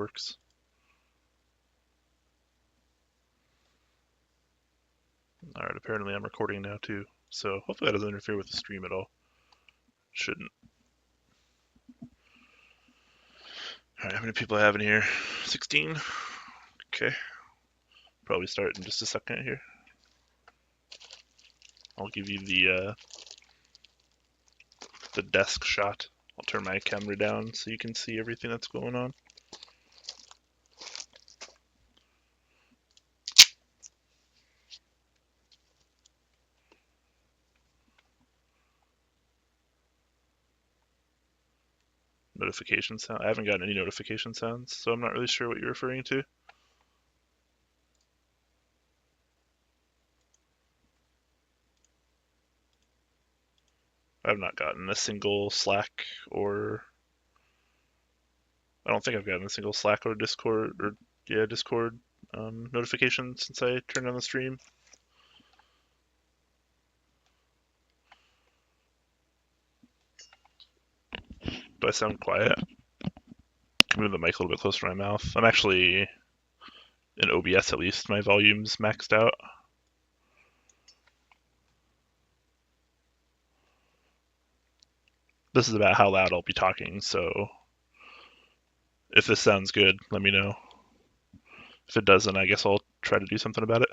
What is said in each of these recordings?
works. Alright, apparently I'm recording now too, so hopefully that doesn't interfere with the stream at all. Shouldn't. Alright, how many people I have in here? 16? Okay. Probably start in just a second here. I'll give you the desk shot. I'll turn my camera down so you can see everything that's going on. Notification sound. I haven't gotten any notification sounds, so I'm not really sure what you're referring to. I've not gotten a single Slack or I don't think I've gotten a single Slack or Discord notification since I turned on the stream. Do I sound quiet? Can move the mic a little bit closer to my mouth. I'm actually in OBS at least. My volume's maxed out. This is about how loud I'll be talking, so if this sounds good, let me know. If it doesn't, I guess I'll try to do something about it.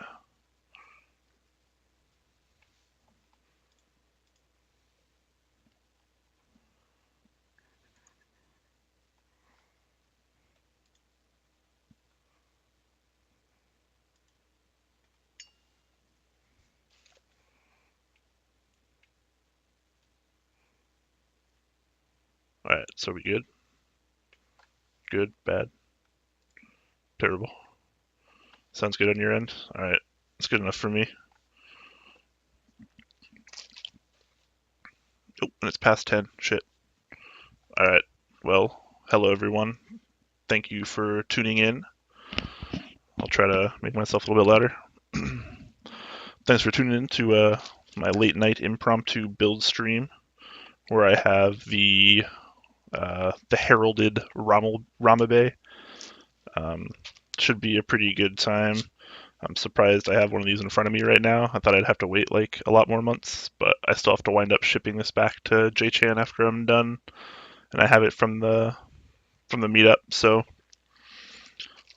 Alright, so we good? Good, bad, terrible. Sounds good on your end? Alright, it's good enough for me. Oh, and it's past 10. Shit. Alright, well, hello everyone. Thank you for tuning in. I'll try to make myself a little bit louder. Thanks for tuning in to my late night impromptu build stream, where I have the heralded Ramabae. Should be a pretty good time. I'm surprised I have one of these in front of me right now. I thought I'd have to wait like a lot more months, but I still have to wind up shipping this back to JChan after I'm done, and I have it from the meetup. So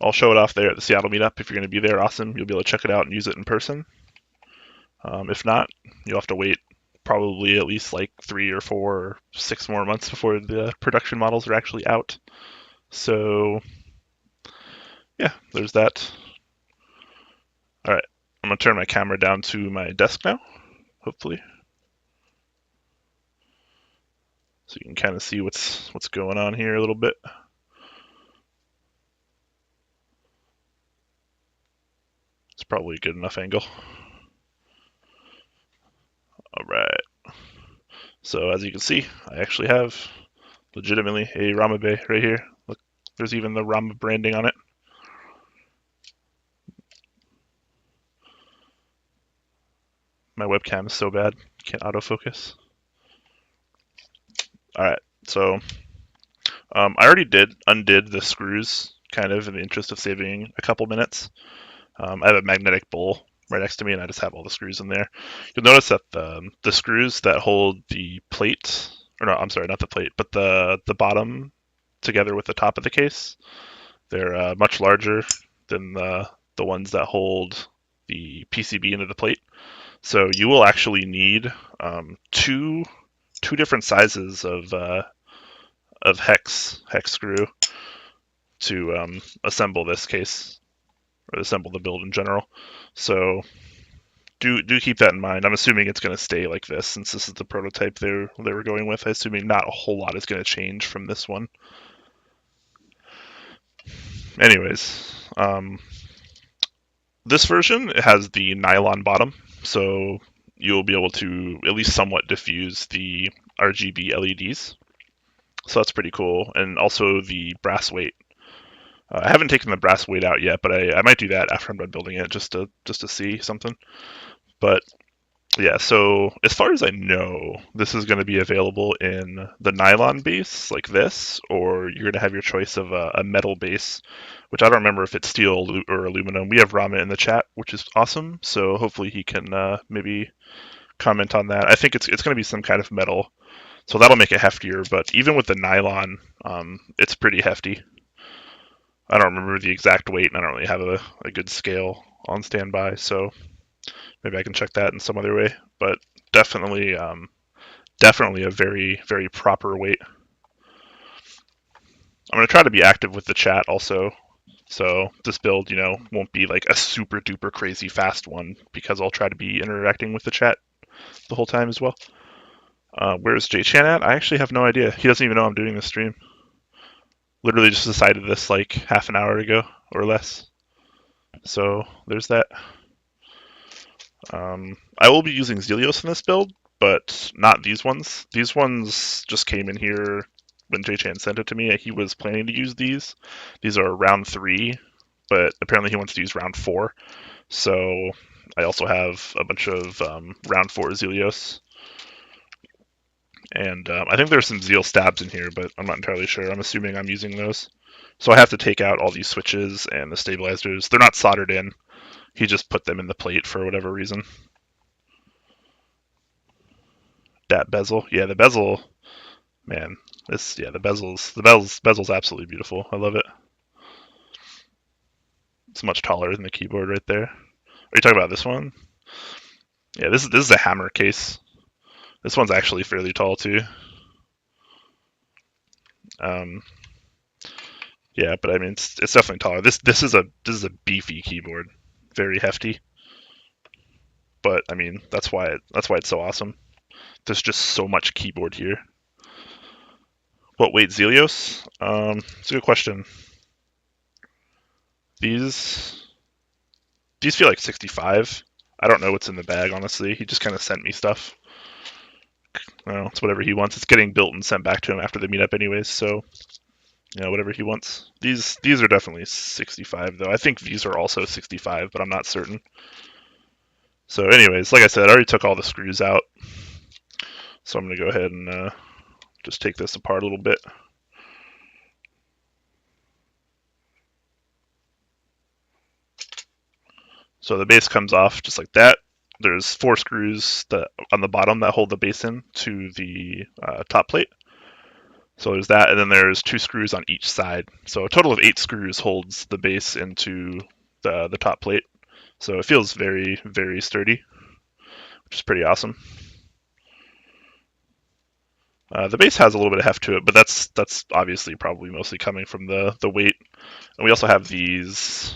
I'll show it off there at the Seattle meetup. If you're going to be there, awesome. You'll be able to check it out and use it in person. If not, you'll have to wait probably at least like 3 or 4 or 6 more months before the production models are actually out. So yeah, there's that. All right, I'm gonna turn my camera down to my desk now, hopefully, so you can kind of see what's going on here a little bit. It's probably a good enough angle. All right. So as you can see, I actually have legitimately a Ramabae right here. Look, there's even the Rama branding on it. My webcam is so bad, can't autofocus. All right, so I already undid the screws, kind of in the interest of saving a couple minutes. I have a magnetic bowl right next to me, and I just have all the screws in there. You'll notice that the screws that hold the plate, or no, I'm sorry, not the plate, but the bottom together with the top of the case, they're much larger than the ones that hold the PCB into the plate. So you will actually need two different sizes of hex screw to assemble this case, or assemble the build in general. So do keep that in mind. I'm assuming it's going to stay like this since this is the prototype they were going with. I'm assuming not a whole lot is going to change from this one. Anyways, this version has the nylon bottom, so you'll be able to at least somewhat diffuse the RGB LEDs. So that's pretty cool, and also the brass weight. I haven't taken the brass weight out yet, but I might do that after I'm done building it just to see something. But Yeah, so as far as I know, this is going to be available in the nylon base like this, or you're going to have your choice of a metal base, which I don't remember if it's steel or aluminum. We have Rama in the chat, which is awesome, so hopefully he can maybe comment on that. I think it's going to be some kind of metal, so that'll make it heftier, but even with the nylon, it's pretty hefty. I don't remember the exact weight, and I don't really have a good scale on standby, so maybe I can check that in some other way. But definitely, definitely a very, very proper weight. I'm going to try to be active with the chat also. So this build, won't be like a super duper crazy fast one because I'll try to be interacting with the chat the whole time as well. Where's JChan at? I actually have no idea. He doesn't even know I'm doing this stream. Literally just decided this like half an hour ago or less. So there's that. I will be using Zelios in this build, but not these ones. These ones just came in here when Jay-Chan sent it to me. He was planning to use these. These are round 3, but apparently he wants to use round 4. So I also have a bunch of round 4 Zelios. And I think there's some Zeal stabs in here, but I'm not entirely sure. I'm assuming I'm using those. So I have to take out all these switches and the stabilizers. They're not soldered in. He just put them in the plate for whatever reason. That bezel, yeah, the bezel, man, the bezel's absolutely beautiful. I love it. It's much taller than the keyboard right there. Are you talking about this one? Yeah, this is a hammer case. This one's actually fairly tall too. Um, yeah, but I mean it's definitely taller. This is a beefy keyboard, very hefty. But I mean that's why it's so awesome. There's just so much keyboard here. What weight Zelios? It's a good question. These feel like 65. I don't know what's in the bag, honestly. He just kind of sent me stuff. No, it's whatever he wants. It's getting built and sent back to him after the meetup, anyways. So, whatever he wants. These are definitely 65, though. I think these are also 65, but I'm not certain. So, anyways, like I said, I already took all the screws out. So I'm gonna go ahead and just take this apart a little bit. So the base comes off just like that. There's 4 screws on the bottom that hold the base in to the top plate. So there's that, and then there's 2 screws on each side. So a total of 8 screws holds the base into the top plate. So it feels very, very sturdy, which is pretty awesome. The base has a little bit of heft to it, but that's obviously probably mostly coming from the weight. And we also have these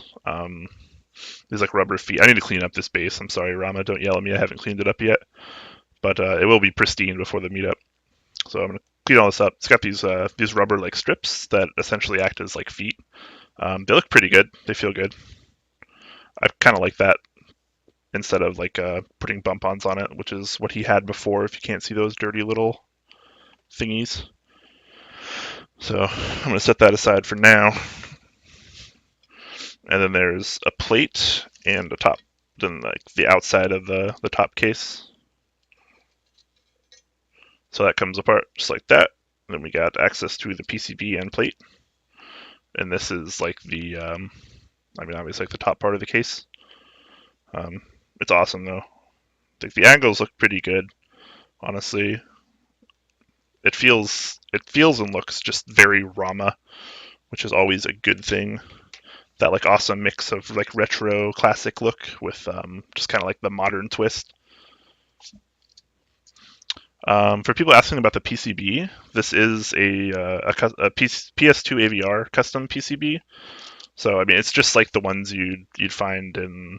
like rubber feet. I need to clean up this base. I'm sorry, Rama. Don't yell at me. I haven't cleaned it up yet, but it will be pristine before the meetup. So I'm gonna clean all this up. It's got these rubber like strips that essentially act as like feet. They look pretty good. They feel good. I kind of like that instead of like putting bump-ons on it, which is what he had before. If you can't see those dirty little thingies. So I'm gonna set that aside for now. And then there's a plate and a top. Then like the outside of the top case. So that comes apart just like that. And then we got access to the PCB and plate. And this is like the, obviously like the top part of the case. It's awesome though. I think the angles look pretty good, honestly. It feels and looks just very Rama, which is always a good thing. That like awesome mix of like retro classic look with just kind of like the modern twist. For people asking about the PCB, this is a PS2 AVR custom PCB. So I mean, it's just like the ones you'd find in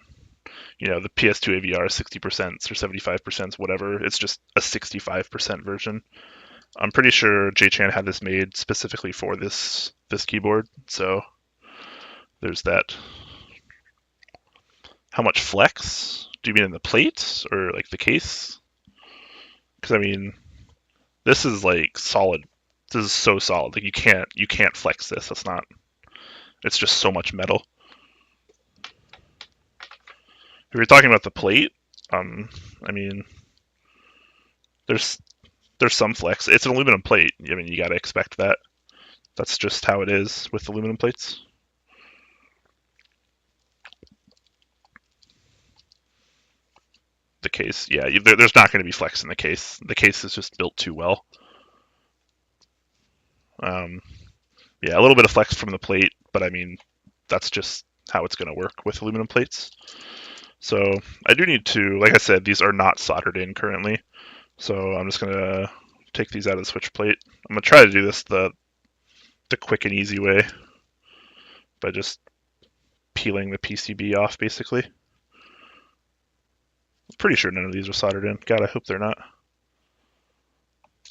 the PS2 AVR 60% or 75%, whatever. It's just a 65% version. I'm pretty sure J-Chan had this made specifically for this keyboard. So there's that. How much flex? Do you mean in the plate or like the case? Because I mean, this is like solid. This is so solid. Like you can't flex this. That's not. It's just so much metal. If you're talking about the plate, I mean, there's there's some flex. It's an aluminum plate. I mean, you got to expect that. That's just how it is with aluminum plates. The case, yeah, there's not going to be flex in the case. The case is just built too well. Um, yeah, a little bit of flex from the plate, but I mean, that's just how it's going to work with aluminum plates. So I do need to, like I said, these are not soldered in currently. So I'm just going to take these out of the switch plate. I'm going to try to do this the quick and easy way by just peeling the PCB off, basically. I'm pretty sure none of these are soldered in. God, I hope they're not.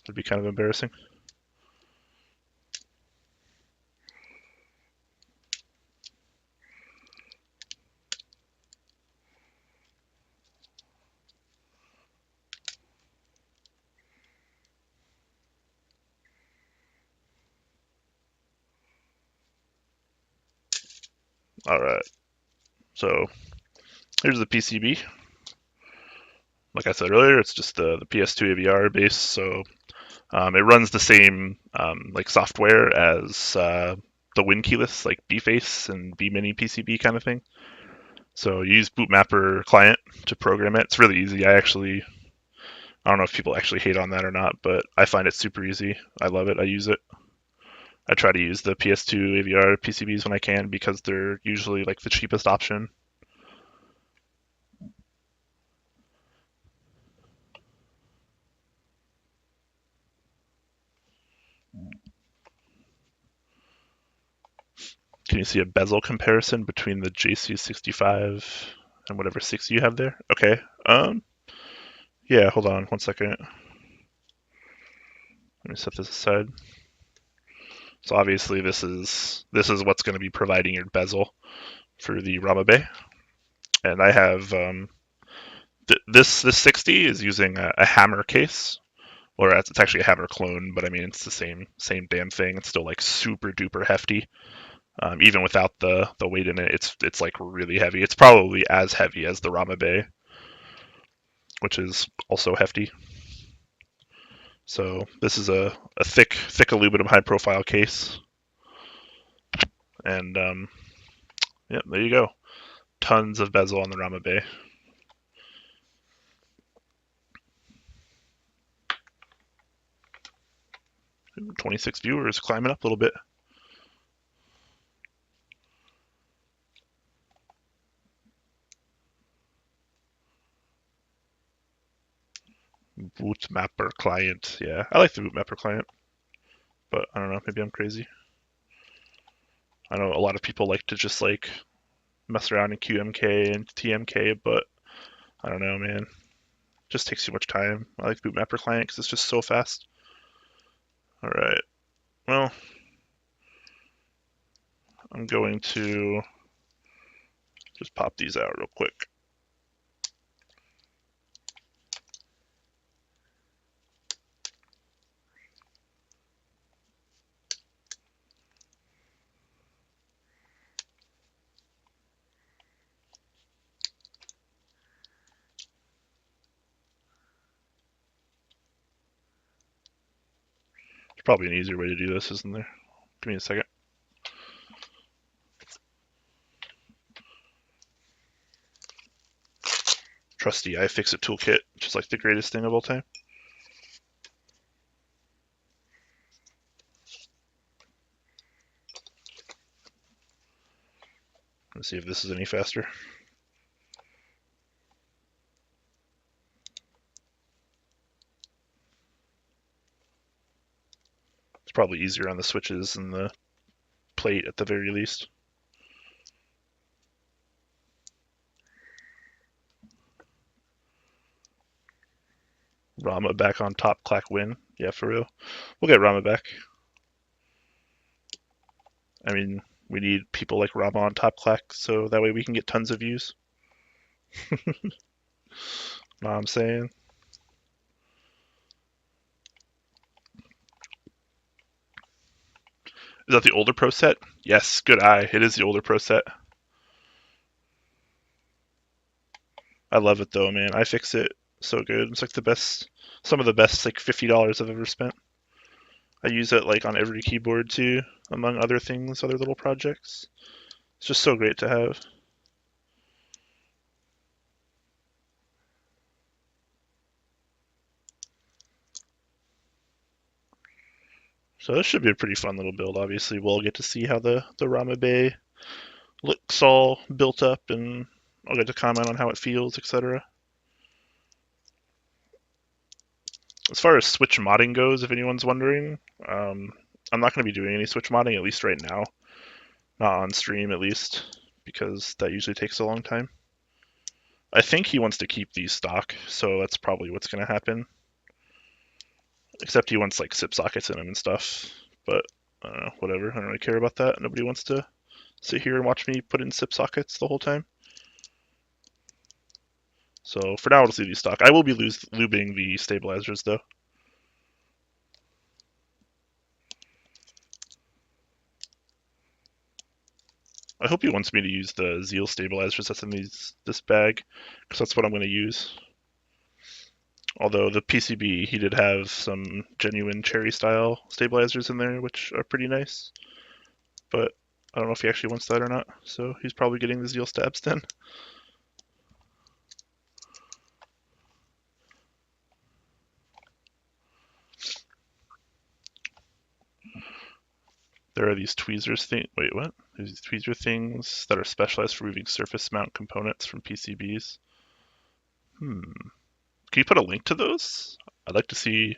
It'd be kind of embarrassing. All right. So here's the PCB. Like I said earlier, it's just the PS2 AVR base, so it runs the same like software as the WinKeyless, like bface and bmini PCB kind of thing. So you use Bootmapper client to program it. It's really easy. I don't know if people actually hate on that or not, but I find it super easy. I love it. I use it. I try to use the PS2 AVR PCBs when I can because they're usually like the cheapest option. Can you see a bezel comparison between the JC65 and whatever 60 you have there? Okay. Yeah, hold on 1 second. Let me set this aside. So obviously this is what's going to be providing your bezel for the Ramabae, and I have this 60 is using a hammer case, or it's actually a hammer clone, but I mean it's the same damn thing. It's still like super duper hefty. Even without the weight in it, it's like really heavy. It's probably as heavy as the Ramabae, which is also hefty. So this is a thick aluminum high profile case, and yeah, there you go. Tons of bezel on the Ramabae. 26 viewers, climbing up a little bit. Bootmapper client. Yeah, I like the Bootmapper client, but I don't know. Maybe I'm crazy. I know a lot of people like to just like mess around in QMK and TMK, but I don't know, man. It just takes too much time. I like Bootmapper client because it's just so fast. All right. Well, I'm going to just pop these out real quick. There's probably an easier way to do this, isn't there? Give me a second. Trusty iFixit toolkit, just like the greatest thing of all time. Let's see if this is any faster. It's probably easier on the switches and the plate at the very least. Rama back on top, Clack win. Yeah, for real. We'll get Rama back. I mean, we need people like Rama on top, Clack, so that way we can get tons of views. Know what I'm saying? Is that the older Pro set? Yes, good eye. It is the older Pro set. I love it though, man. I fix it so good. It's like the best, some of the best like $50 I've ever spent. I use it like on every keyboard too, among other things, other little projects. It's just so great to have. So this should be a pretty fun little build. Obviously, we'll get to see how the Ramabae looks all built up, and I'll get to comment on how it feels, etc. As far as Switch modding goes, if anyone's wondering, I'm not going to be doing any Switch modding, at least right now. Not on stream, at least, because that usually takes a long time. I think he wants to keep these stock, so that's probably what's going to happen. Except he wants like SIP sockets in them and stuff. But I don't know, whatever. I don't really care about that. Nobody wants to sit here and watch me put in SIP sockets the whole time. So for now, I'll just leave these stock. I will be lubing the stabilizers though. I hope he wants me to use the Zeal stabilizers that's in this bag, because that's what I'm going to use. Although the PCB, he did have some genuine cherry style stabilizers in there, which are pretty nice. But I don't know if he actually wants that or not, so he's probably getting the Zeal stabs then. There are these tweezers thing. Wait, what? There's these tweezer things that are specialized for removing surface mount components from PCBs. Can you put a link to those? I'd like to see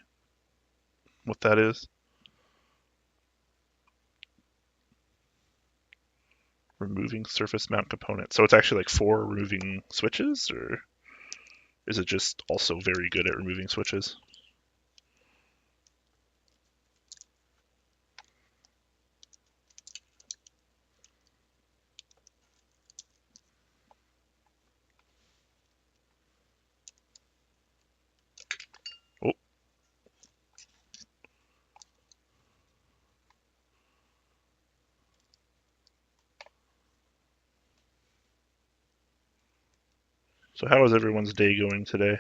what that is. Removing surface mount components. So it's actually like for removing switches, or is it just also very good at removing switches? Oh, so how is everyone's day going today?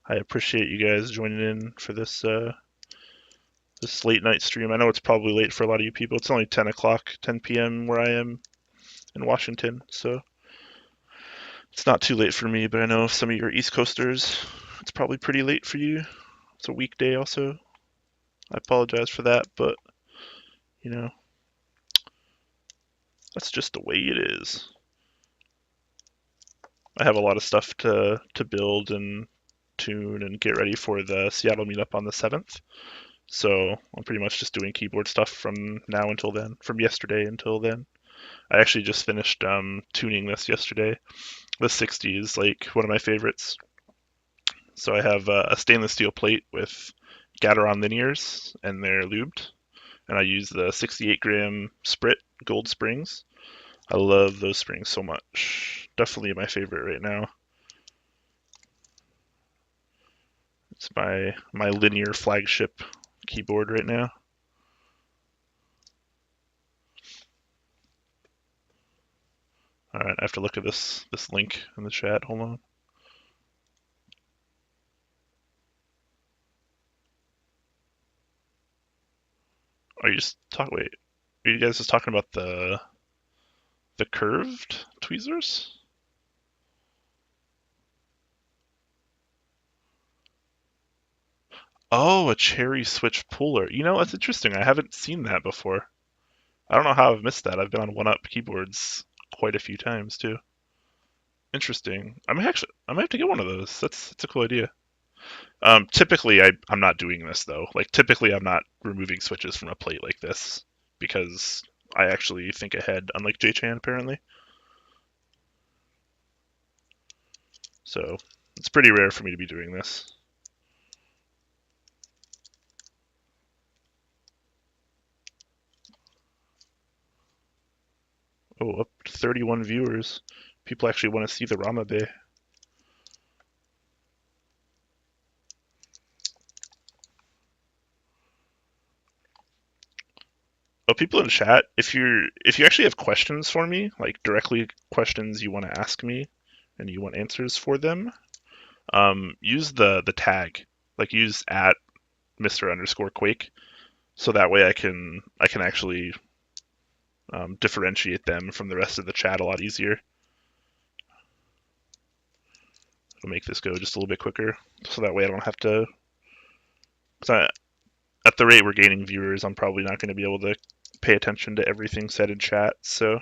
I appreciate you guys joining in for this this late night stream. I know it's probably late for a lot of you people. It's only 10 o'clock, 10 p.m. where I am in Washington, so it's not too late for me. But I know some of your East Coasters, it's probably pretty late for you. It's a weekday, also. I apologize for that, but you know, that's just the way it is. I have a lot of stuff to build and tune and get ready for the Seattle meetup on the 7th. So I'm pretty much just doing keyboard stuff from now until then, from yesterday until then. I actually just finished tuning this yesterday. The 60 is like one of my favorites. So I have a stainless steel plate with Gateron linears, and they're lubed. And I use the 68 gram Sprit gold springs. I love those springs so much. Definitely my favorite right now. It's my linear flagship keyboard right now. All right, I have to look at this link in the chat. Hold on. Are you just wait? Are you guys just talking about the curved tweezers? Oh, a cherry switch puller. You know, that's interesting. I haven't seen that before. I don't know how I've missed that. I've been on one up keyboards quite a few times too. Interesting. I might have to get one of those. That's a cool idea. Typically, I'm not doing this though. Like typically, I'm not removing switches from a plate like this because I actually think ahead, unlike J-Chan apparently. So it's pretty rare for me to be doing this. Oh, up to 31 viewers. People actually want to see the Ramabae. Oh, people in chat, if you actually have questions for me, like directly questions you want to ask me, and you want answers for them, use the tag, like use at Mr_Quake, so that way I can actually differentiate them from the rest of the chat a lot easier. It'll make this go just a little bit quicker, so that way I don't have to. At the rate we're gaining viewers, I'm probably not going to be able to pay attention to everything said in chat. So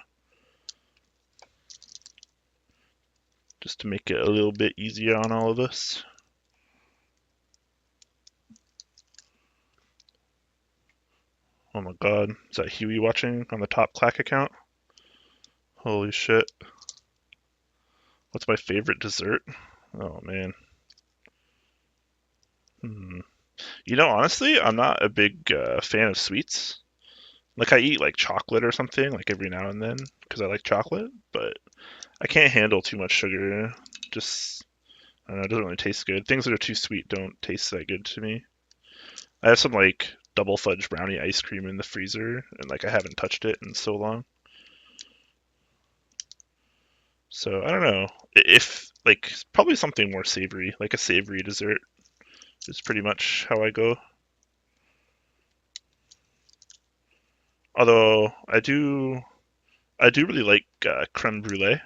just to make it a little bit easier on all of us. Oh my god, is that Huey watching on the top Clack account? Holy shit. What's my favorite dessert? Oh man. You know, honestly, I'm not a big fan of sweets. Like I eat like chocolate or something like every now and then because I like chocolate, but I can't handle too much sugar. Just I don't know, it doesn't really taste good. Things that are too sweet don't taste that good to me. I have some like double fudge brownie ice cream in the freezer, and like I haven't touched it in so long. So I don't know if like probably something more savory, like a savory dessert, is pretty much how I go. Although I do really like creme brulee,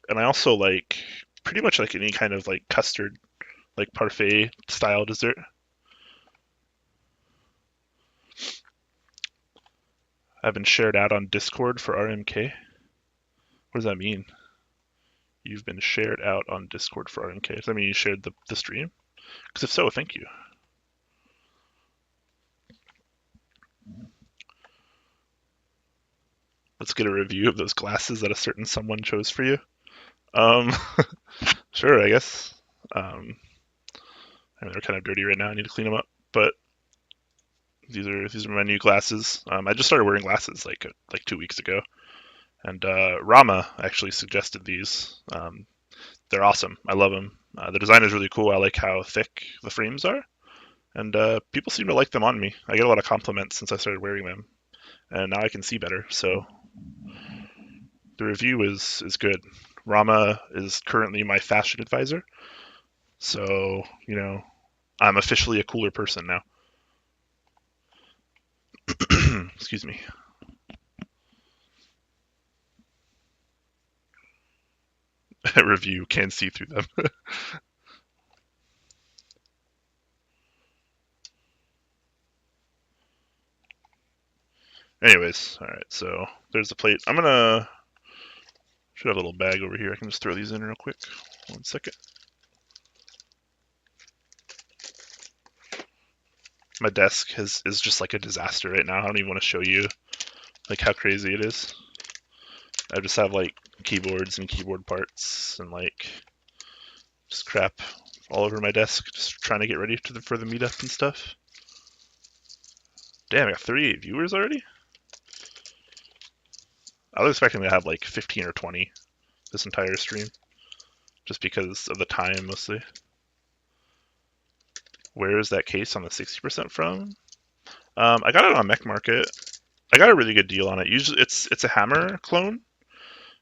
and I also like pretty much like any kind of like custard, like parfait style dessert. I've been shared out on Discord for RMK. What does that mean? You've been shared out on Discord for RMK. Does that mean you shared the stream? Because if so, thank you. Let's get a review of those glasses that a certain someone chose for you. Um, sure, I guess. I mean, they're kind of dirty right now. I need to clean them up. But these are my new glasses. I just started wearing glasses like 2 weeks ago, and Rama actually suggested these. They're awesome. I love them. The design is really cool. I like how thick the frames are, and people seem to like them on me. I get a lot of compliments since I started wearing them, and now I can see better. So the review is good. Rama is currently my fashion advisor, so I'm officially a cooler person now. Excuse me. Review can see through them. Anyways, all right. So there's the plate. Should have a little bag over here. I can just throw these in real quick. 1 second. My desk is just like a disaster right now. I don't even want to show you like how crazy it is. I just have like keyboards and keyboard parts and like just crap all over my desk, just trying to get ready for the meetup and stuff. Damn, I got 38 viewers already? I was expecting to have like 15 or 20 this entire stream, just because of the time mostly. Where is that case on the 60% from? I got it on Mech Market. I got a really good deal on it. Usually it's a hammer clone,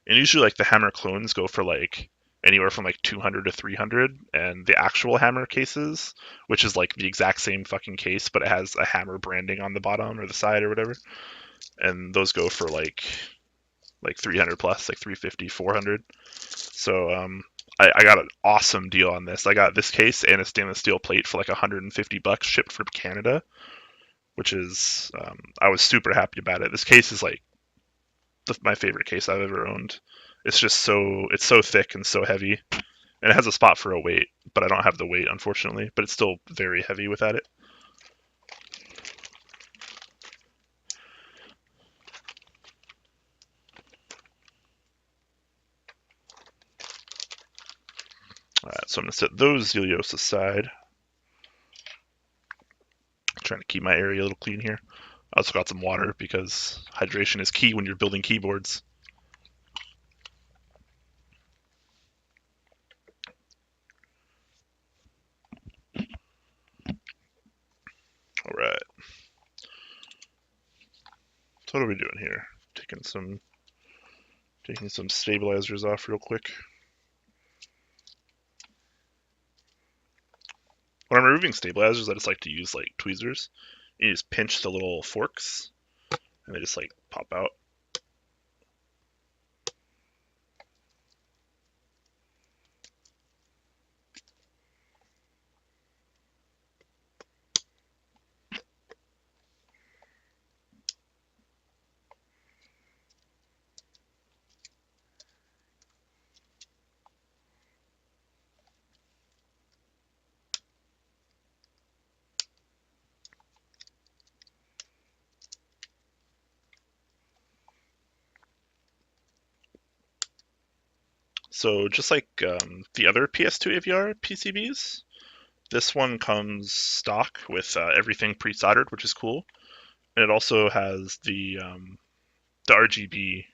and usually like the hammer clones go for like anywhere from like 200 to 300, and the actual hammer cases, which is like the exact same fucking case, but it has a hammer branding on the bottom or the side or whatever, and those go for like 300 plus, like 350, 400. So I got an awesome deal on this. I got this case and a stainless steel plate for like $150 shipped from Canada, which is I was super happy about it. This case is like my favorite case I've ever owned. It's just it's so thick and so heavy, and it has a spot for a weight, but I don't have the weight unfortunately. But it's still very heavy without it. All right, so I'm gonna set those Zelios aside. I'm trying to keep my area a little clean here. I also got some water because hydration is key when you're building keyboards. All right. So what are we doing here? Taking some stabilizers off real quick. When I'm removing stabilizers, I just like to use like tweezers. You just pinch the little forks, and they just like pop out. So just like the other PS2 AVR PCBs, this one comes stock with everything pre-soldered, which is cool. And it also has the RGB,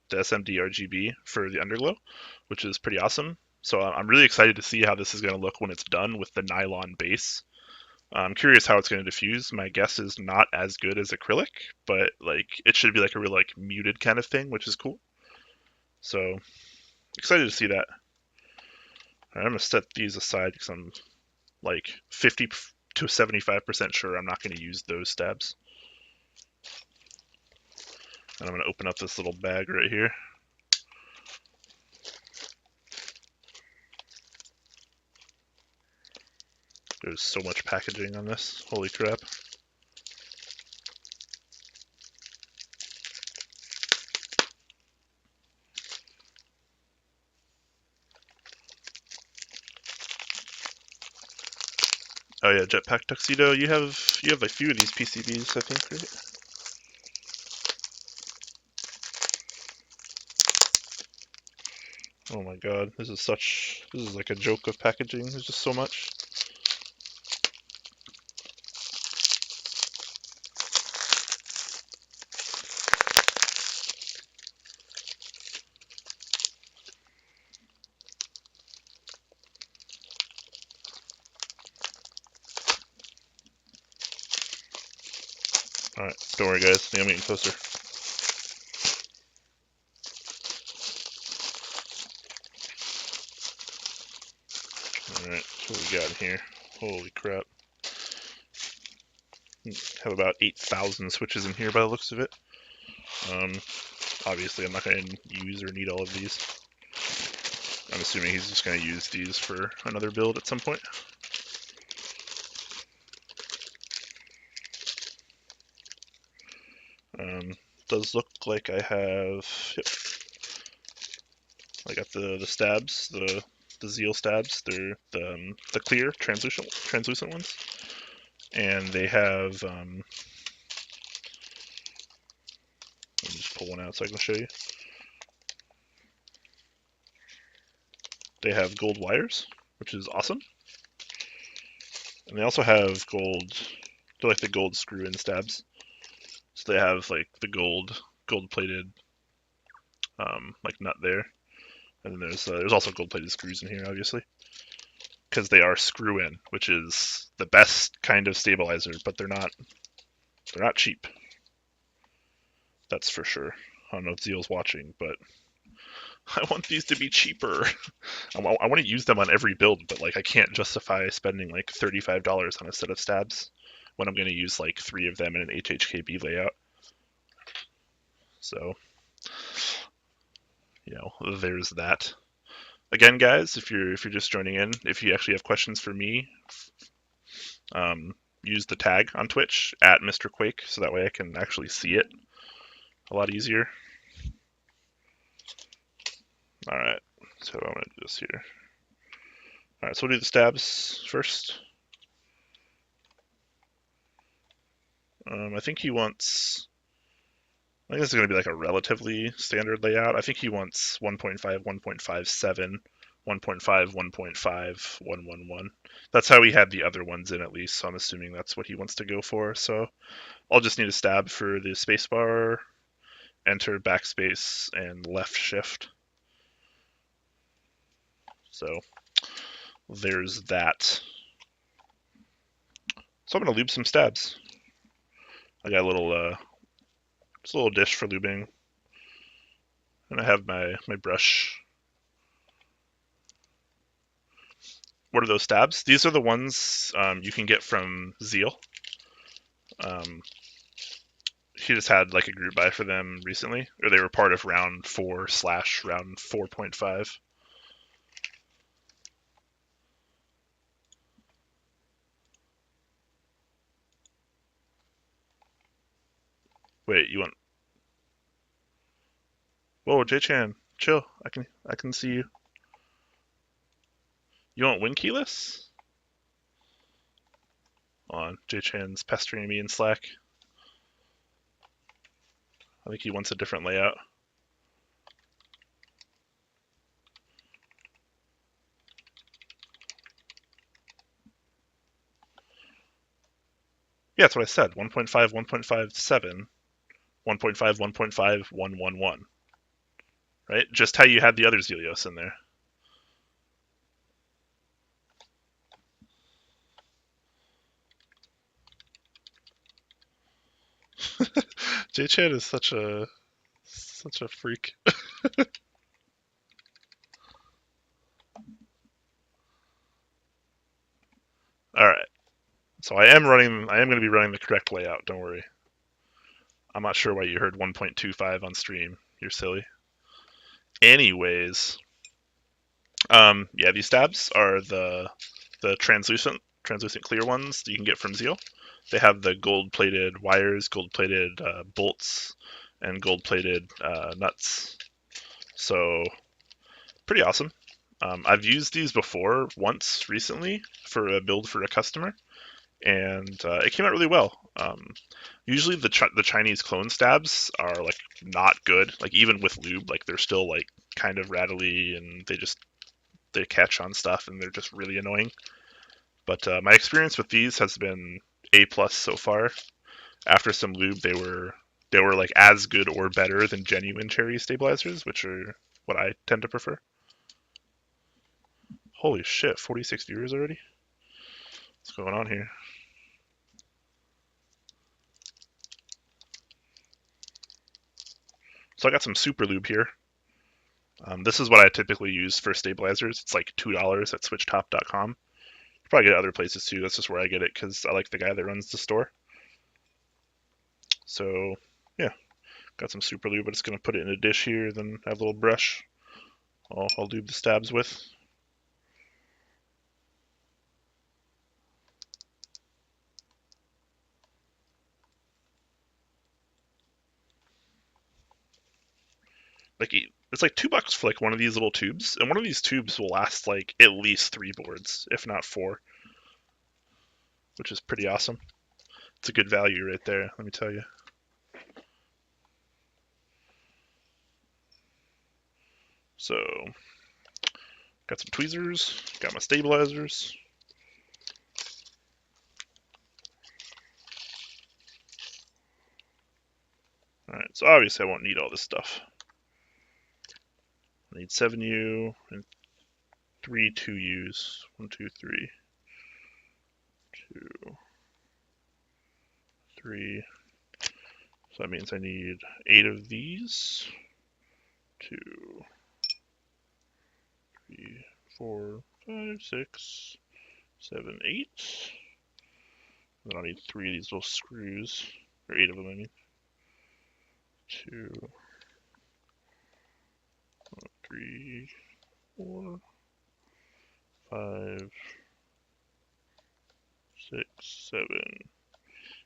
the SMD RGB for the underglow, which is pretty awesome. So I'm really excited to see how this is going to look when it's done with the nylon base. I'm curious how it's going to diffuse. My guess is not as good as acrylic, but like it should be like a real like muted kind of thing, which is cool. So excited to see that. I'm gonna set these aside because I'm like 50 to 75% sure I'm not going to use those stabs. And I'm going to open up this little bag right here. There's so much packaging on this. Holy crap. Oh yeah, Jetpack Tuxedo. You have a few of these PCBs, I think, right? Oh my god, this is like a joke of packaging. There's just so much. Alright, don't worry guys, I think I'm getting closer. Alright, what we got in here? Holy crap. Have about 8,000 switches in here by the looks of it. Obviously I'm not going to use or need all of these. I'm assuming he's just going to use these for another build at some point. Does look like I have, yep, I got the stabs, the Zeal stabs. They're the clear translucent ones, and they have. Let me just pull one out so I can show you. They have gold wires, which is awesome, and they also have gold. They're like the gold screw-in stabs. So they have like the gold plated like nut there, and then there's also gold plated screws in here, obviously, because they are screw-in, which is the best kind of stabilizer, but they're not cheap. That's for sure. I don't know if Zeal's watching, but I want these to be cheaper. I want to use them on every build, but like I can't justify spending like $35 on a set of stabs when I'm going to use like 3 of them in an HHKB layout. So, there's that. Again, guys, if you're just joining in, if you actually have questions for me, use the tag on Twitch at Mr. Quake, so that way I can actually see it a lot easier. All right, so I'm gonna do this here. All right, so we'll do the stabs first. I think he wants. I think this is going to be like a relatively standard layout. I think he wants 1.5, 1.57, 1.5, 1.5, 111. That's how he had the other ones in at least, so I'm assuming that's what he wants to go for. So I'll just need a stab for the spacebar, enter, backspace, and left shift. So there's that. So I'm going to lube some stabs. I got a little just a little dish for lubing. And I have my brush. What are those stabs? These are the ones you can get from Zeal. He just had like a group buy for them recently, or they were part of round 4/round 4.5. Wait, you want? Whoa, J-Chan, chill. I can see you. You want win keyless? Hold on, J-Chan's pestering me in Slack. I think he wants a different layout. Yeah, that's what I said. 1.5, 1.57, 1.5, 1.5, 111. Right? Just how you had the other Zelios in there. J-Chan is such a freak. All right. So I am going to be running the correct layout. Don't worry. I'm not sure why you heard 1.25 on stream. You're silly. Anyways, yeah, these stabs are the translucent clear ones that you can get from Zeal. They have the gold-plated wires, gold-plated bolts, and gold-plated nuts. So pretty awesome. I've used these before once recently for a build for a customer, and it came out really well. Usually the Chinese clone stabs are like not good. Like even with lube, like they're still like kind of rattly and they catch on stuff and they're just really annoying. But my experience with these has been A+ so far. After some lube, they were like as good or better than genuine cherry stabilizers, which are what I tend to prefer. Holy shit, 46 viewers already? What's going on here? So I got some super lube here. This is what I typically use for stabilizers. It's like $2 at switchtop.com. You probably get it other places too. That's just where I get it because I like the guy that runs the store. So yeah, got some super lube, but it's gonna put it in a dish here, then have a little brush. I'll lube the stabs with. Like it's like $2 for like one of these little tubes, and one of these tubes will last like at least 3 boards, if not 4, which is pretty awesome. It's a good value right there, let me tell you. So got some tweezers, got my stabilizers. Alright, so obviously I won't need all this stuff. I need 7U and 3 2Us. 1, 2, 3. 2, 3. So that means I need 8 of these. 2, 3, 4, 5, 6, 7, 8. Then I'll need 3 of these little screws. Or 8 of them, I mean. 2, 3, 4, 5, 6, 7,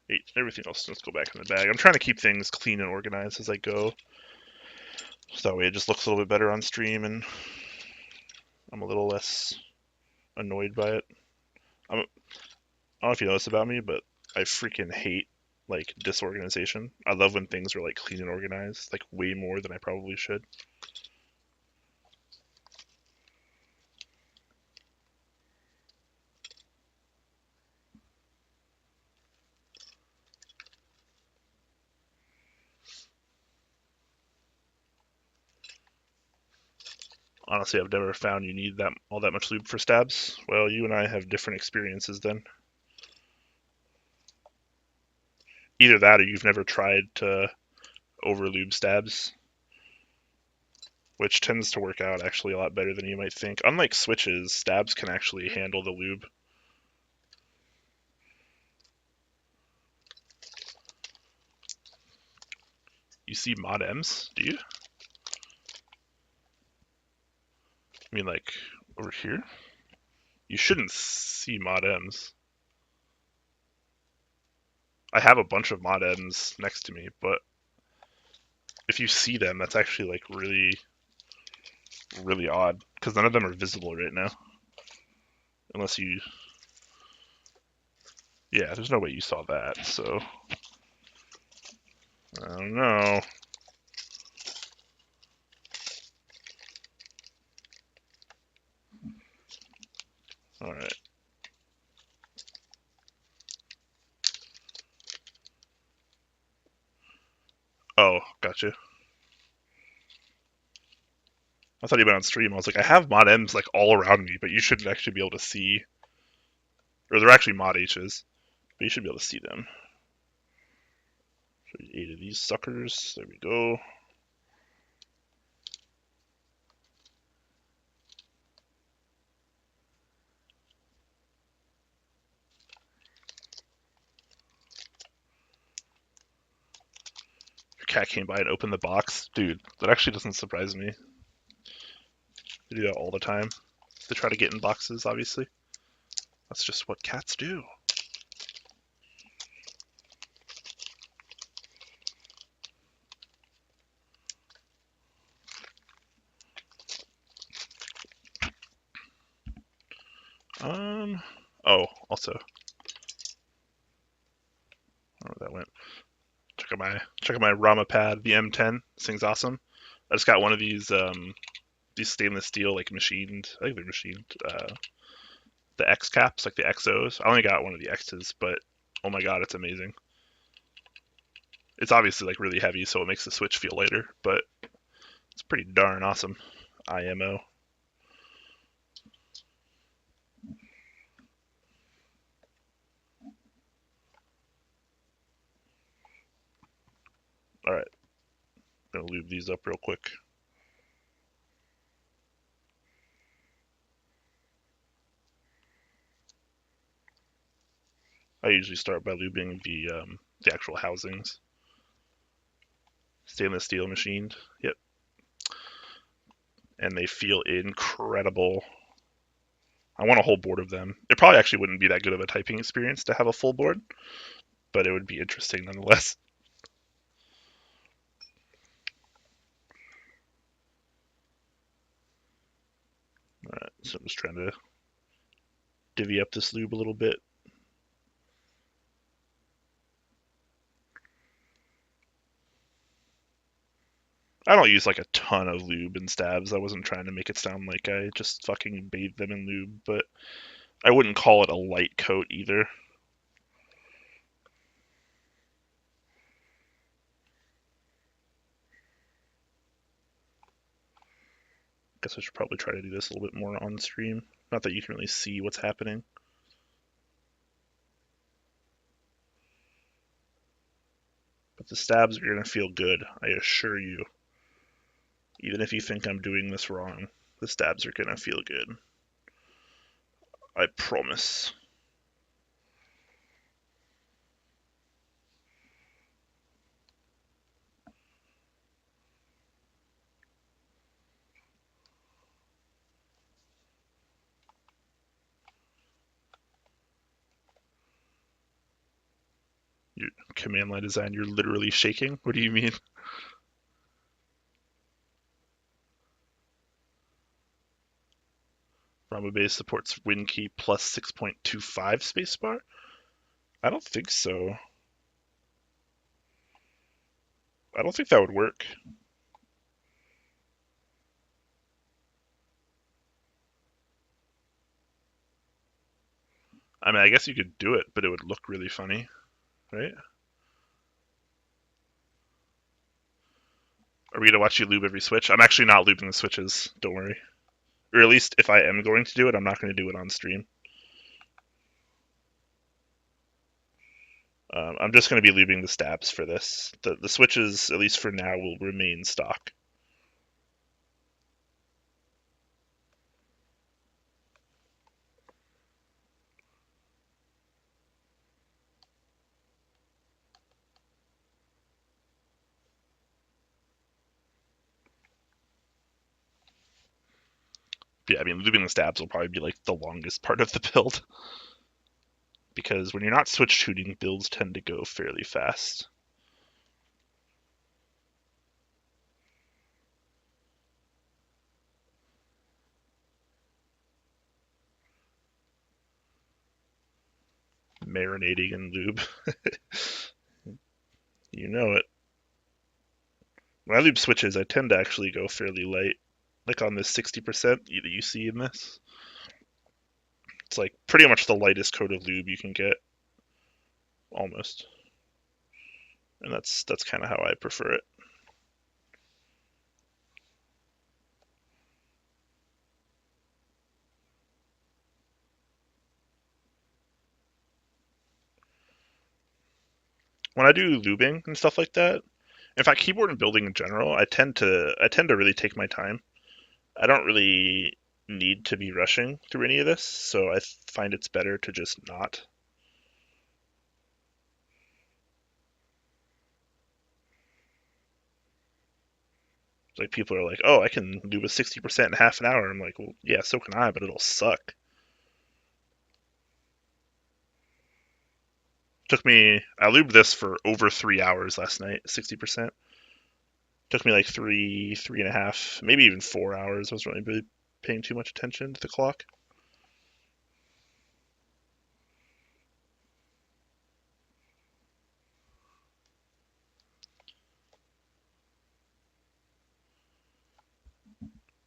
8. Everything else, let's go back in the bag. I'm trying to keep things clean and organized as I go. So that way it just looks a little bit better on stream and I'm a little less annoyed by it. I don't know if you know this about me, but I freaking hate like disorganization. I love when things are like clean and organized, like way more than I probably should. Honestly, I've never found you need that all that much lube for stabs. Well, you and I have different experiences then. Either that or you've never tried to over lube stabs. which tends to work out actually a lot better than you might think. Unlike switches, stabs can actually handle the lube. You see mod M's, do you? I mean, like, over here? You shouldn't see mod M's. I have a bunch of mod M's next to me, but if you see them, that's actually, like, really, really odd, because none of them are visible right now. Unless you... Yeah, there's no way you saw that, so... I don't know. Alright. Oh, gotcha. I thought you went on stream. I was like, I have mod M's like all around me, but you shouldn't actually be able to see, or they're actually mod H's, but you should be able to see them. So 8 of these suckers. There we go. Your cat came by and opened the box. Dude, that actually doesn't surprise me. They do that all the time. They try to get in boxes, obviously. That's just what cats do. Oh, also, I don't know where that went. Check out my Ramabae, the M10. This thing's awesome. I just got one of these stainless steel like machined. I think they're machined. The X caps, like the XOs. I only got one of the X's, but oh my god, it's amazing. It's obviously like really heavy, so it makes the Switch feel lighter, but it's pretty darn awesome. IMO. All right, I'm gonna lube these up real quick. I usually start by lubing the actual housings. Stainless steel machined. Yep. And they feel incredible. I want a whole board of them. It probably actually wouldn't be that good of a typing experience to have a full board, but it would be interesting nonetheless. All right, so I'm just trying to divvy up this lube a little bit. I don't use like a ton of lube and stabs. I wasn't trying to make it sound like I just fucking bathed them in lube, but I wouldn't call it a light coat either. Guess I should probably try to do this a little bit more on stream. Not that you can really see what's happening. But the stabs are going to feel good, I assure you. Even if you think I'm doing this wrong, the stabs are going to feel good. I promise. Your command line design, you're literally shaking? What do you mean? Ramabae supports WinKey plus 6.25 spacebar? I don't think so. I don't think that would work. I mean, I guess you could do it, but it would look really funny, right? Are we gonna watch you lube every switch? I'm actually not lubing the switches, don't worry. Or at least if I am going to do it, I'm not going to do it on stream. I'm just going to be lubing the stabs for this. The switches, at least for now, will remain stock. Yeah, I mean, lubing the stabs will probably be like the longest part of the build because when you're not switch shooting, builds tend to go fairly fast. Marinating in lube. You know it. When I lube switches, I tend to actually go fairly light. Like on this 60% that you see in this. It's like pretty much the lightest coat of lube you can get, almost. And that's kind of how I prefer it. When I do lubing and stuff like that, in fact, keyboard and building in general, I tend to really take my time. I don't really need to be rushing through any of this, so I find it's better to just not. Like people are like, "Oh, I can lube a 60% in half an hour." I'm like, "Well, yeah, so can I, but it'll suck." I lubed this for over 3 hours last night, 60%. Took me like three and a half, maybe even 4 hours. I wasn't really paying too much attention to the clock.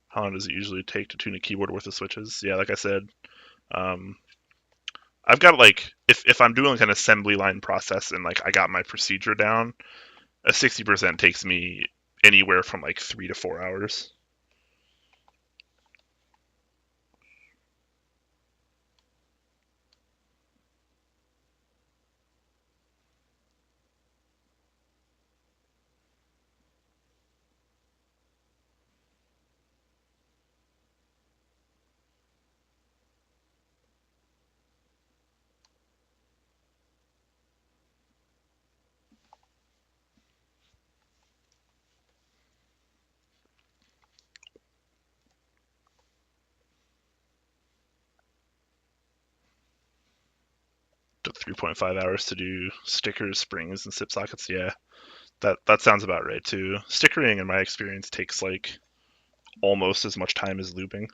How long does it usually take to tune a keyboard worth of switches? Yeah, like I said, um, I've got like if I'm doing like an assembly line process and like I got my procedure down, a 60% takes me anywhere from like 3 to 4 hours. Took 3.5 hours to do stickers, springs, and sip sockets. Yeah, that sounds about right too. Stickering, in my experience, takes like almost as much time as looping.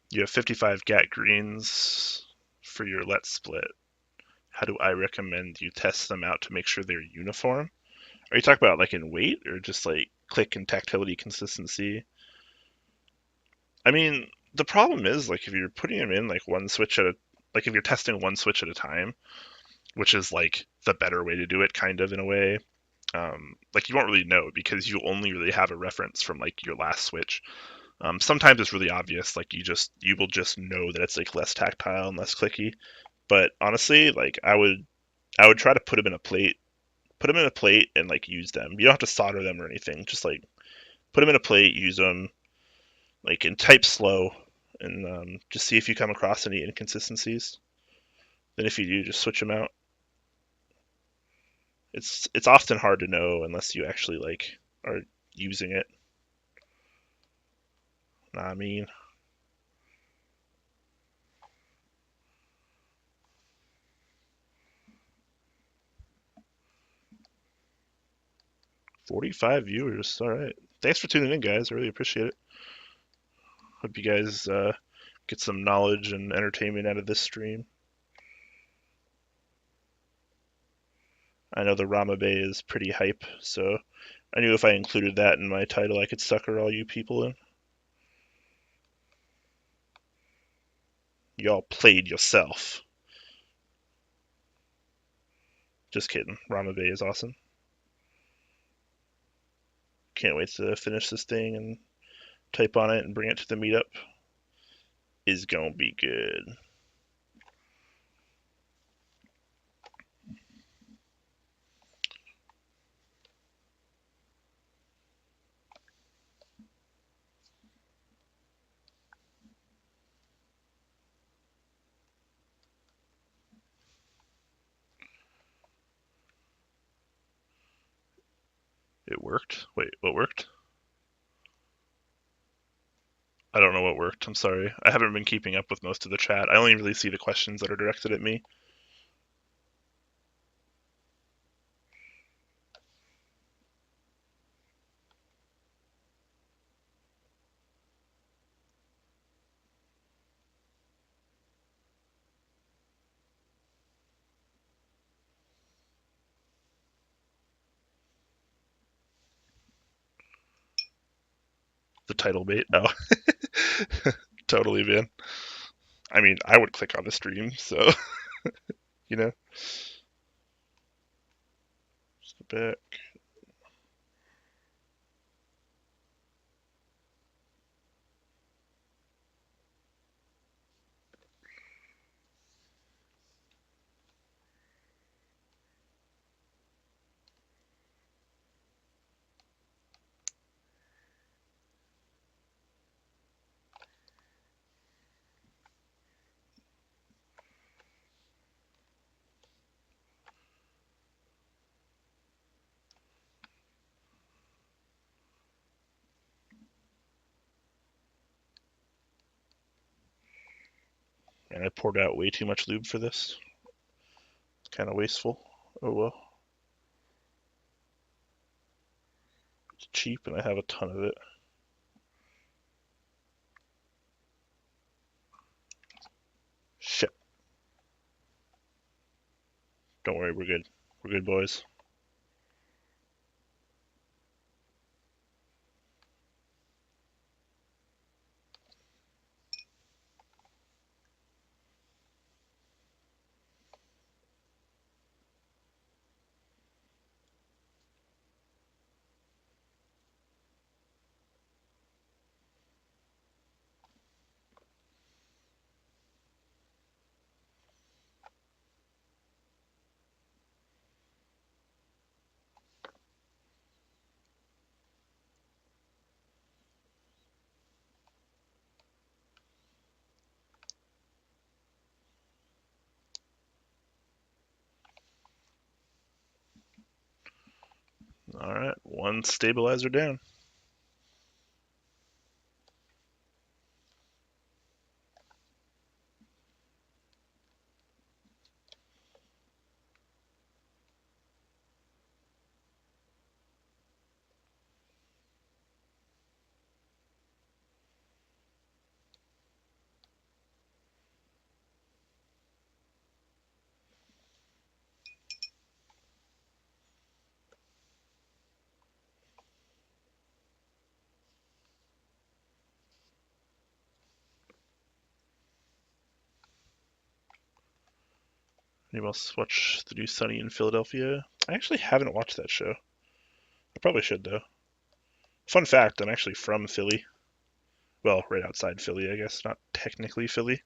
You have 55 GAT greens for your let split. How do I recommend you test them out to make sure they're uniform? Are you talking about like in weight or just like click and tactility consistency? I mean, the problem is like if you're putting them in like one switch at a like if you're testing one switch at a time, which is like the better way to do it, kind of in a way. Like you won't really know because you only really have a reference from like your last switch. Sometimes it's really obvious, like you will just know that it's like less tactile and less clicky. But honestly, like I would try to put them in a plate and like use them. You don't have to solder them or anything. Just like put them in a plate, use them, like and type slow, and just see if you come across any inconsistencies. Then if you do, just switch them out. It's often hard to know unless you actually like are using it. I mean, 45 viewers. All right. Thanks for tuning in, guys. I really appreciate it. Hope you guys get some knowledge and entertainment out of this stream. I know the Ramabae is pretty hype, so I knew if I included that in my title, I could sucker all you people in. Y'all played yourself. Just kidding. Ramabae is awesome. Can't wait to finish this thing and type on it and bring it to the meetup. Is gonna be good. It worked? Wait, what worked? I don't know what worked. I'm sorry. I haven't been keeping up with most of the chat. I only really see the questions that are directed at me. The title bait. Oh, totally, man. I mean, I would click on the stream, so you know. Just a bit. And I poured out way too much lube for this. Kind of wasteful. Oh well. It's cheap and I have a ton of it. Shit. Don't worry, we're good. We're good, boys. Alright, one stabilizer down. Anyone else watch the new Sunny in Philadelphia? I actually haven't watched that show. I probably should, though. Fun fact, I'm actually from Philly. Well, right outside Philly, I guess. Not technically Philly.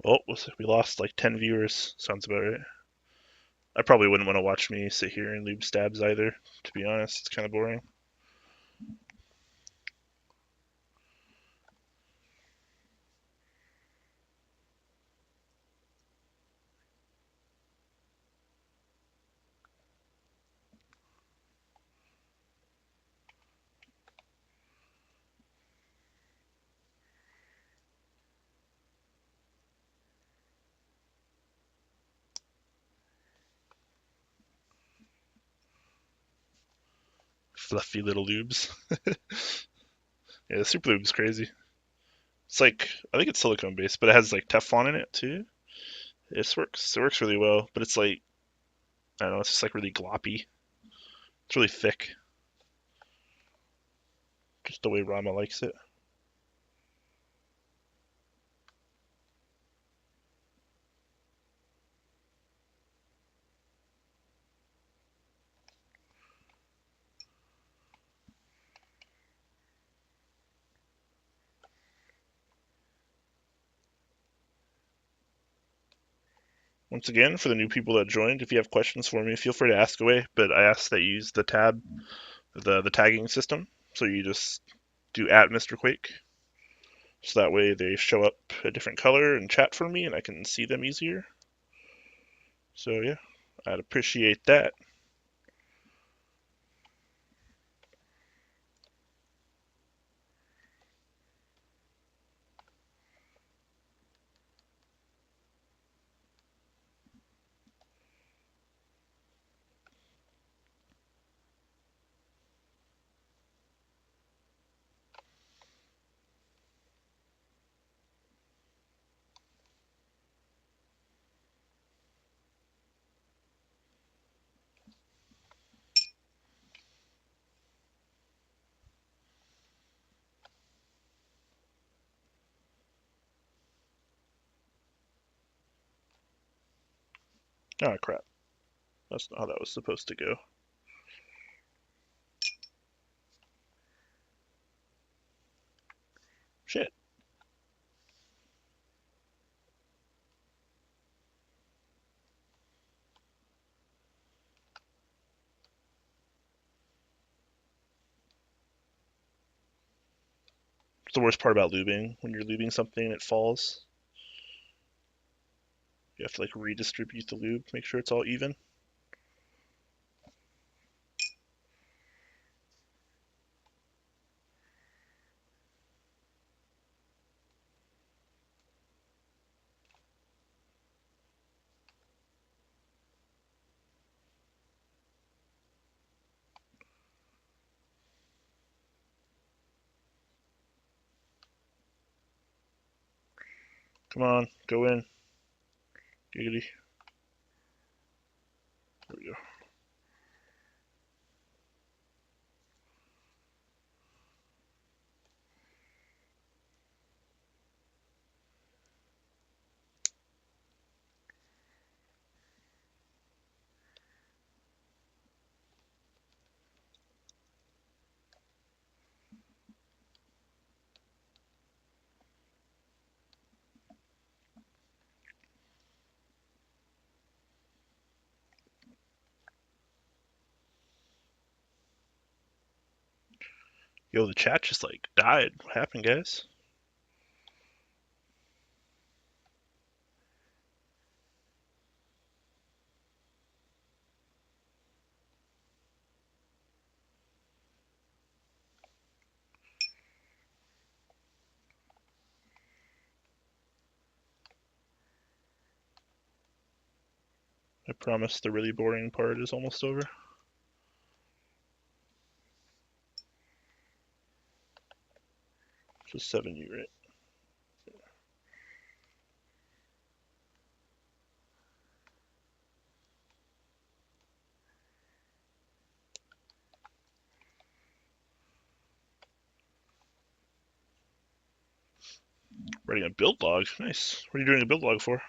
Oh, we lost like 10 viewers. Sounds about right. I probably wouldn't want to watch me sit here and lube stabs either, to be honest. It's kind of boring. fluffy little lubes. Yeah, the super lube's crazy. It's like, I think it's silicone based, but it has like Teflon in it too. It works really well, but it's like, I don't know, it's just like really gloppy. It's really thick, just the way Rama likes it. Once again, for the new people that joined, if you have questions for me, feel free to ask away. But I ask that you use the tab, the tagging system. So you just do at Mr. Quake. So that way they show up a different color and chat for me, and I can see them easier. So yeah, I'd appreciate that. Oh crap, that's not how that was supposed to go. Shit. It's the worst part about lubing. When you're lubing something and it falls, you have to like redistribute the lube, make sure it's all even. Come on, go in. Giggity. There we go. Yo, the chat just like died. What happened, guys? I promise the really boring part is almost over. Just 7U, right? Writing a build log. Nice. What are you doing a build log for?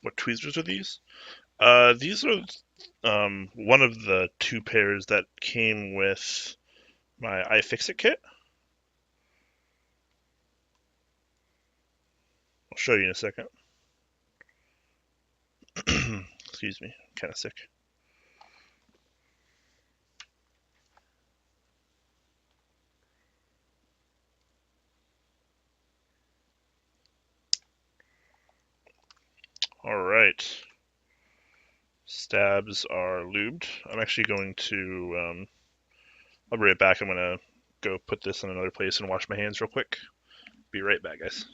What tweezers are these? These are one of the two pairs that came with my iFixit kit. I'll show you in a second. Excuse me, kind of sick. Alright. Stabs are lubed. I'm actually going to, I'll be right back. I'm gonna go put this in another place and wash my hands real quick. Be right back, guys.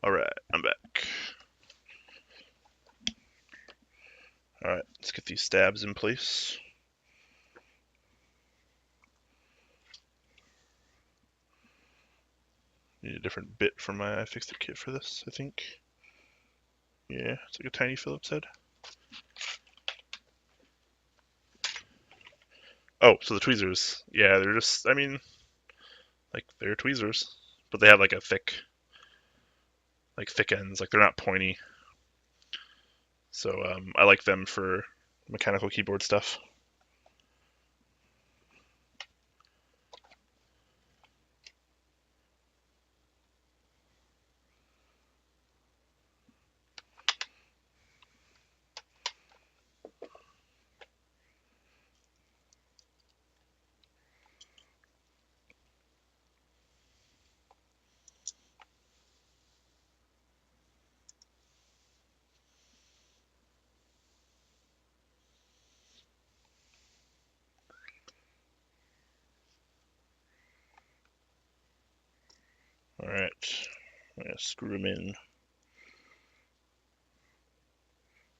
Alright, I'm back. Alright, let's get these stabs in place. Need a different bit for my iFixit kit for this, I think. Yeah, it's like a tiny Phillips head. Oh, so the tweezers. Yeah, they're just, I mean, like, they're tweezers. But they have like a thick ends, like they're not pointy. So I like them for mechanical keyboard stuff. All right, I'm gonna screw them in,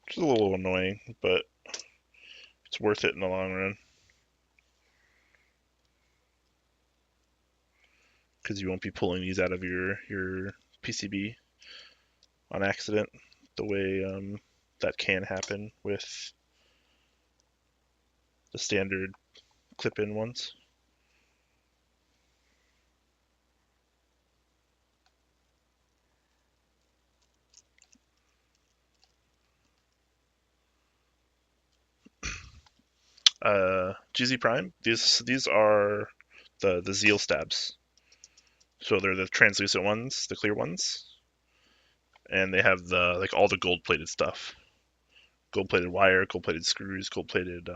which is a little annoying, but it's worth it in the long run because you won't be pulling these out of your PCB on accident, the way that can happen with the standard clip-in ones. GZ Prime. These are the Zeal stabs. So they're the translucent ones, the clear ones, and they have the like all the gold-plated stuff, gold-plated wire, gold-plated screws, gold-plated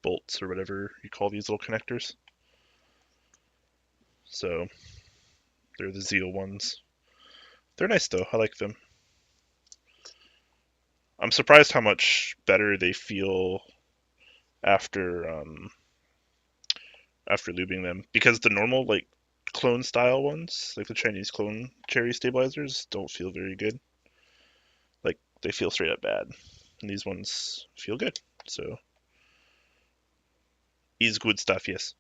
bolts, or whatever you call these little connectors. So they're the Zeal ones. They're nice though. I like them. I'm surprised how much better they feel after after lubing them because the normal like clone style ones, like the Chinese clone cherry stabilizers, don't feel very good. Like they feel straight up bad, and these ones feel good. So is good stuff, yes.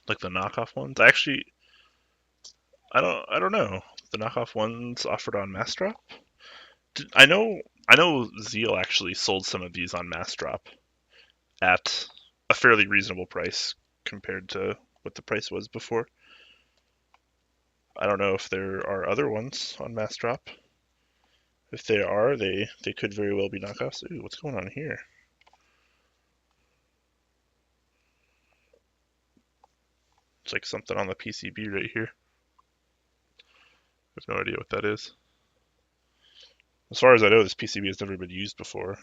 Like the knockoff ones. Actually, I don't know. The knockoff ones offered on Massdrop. I know Zeal actually sold some of these on Massdrop at a fairly reasonable price compared to what the price was before. I don't know if there are other ones on mass drop. If they are, they could very well be knockoffs. Ooh, what's going on here? It's like something on the PCB right here. I have no idea what that is. As far as I know, this PCB has never been used before.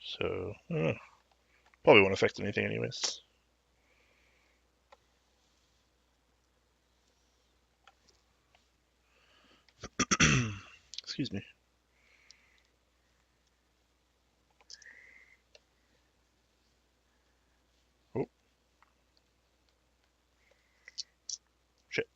So, probably won't affect anything anyways. Excuse me. Oh, shit.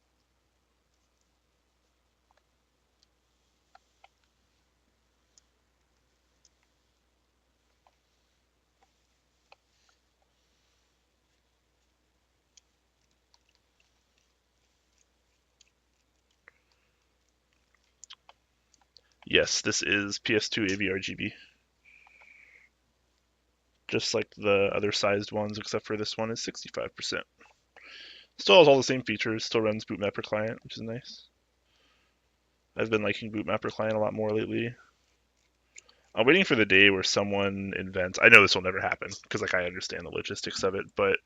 Yes, this is PS2 AVRGB. Just like the other sized ones, except for this one is 65%. Still has all the same features, still runs Bootmapper Client, which is nice. I've been liking Bootmapper Client a lot more lately. I'm waiting for the day where someone invents. I know this will never happen because like I understand the logistics of it, but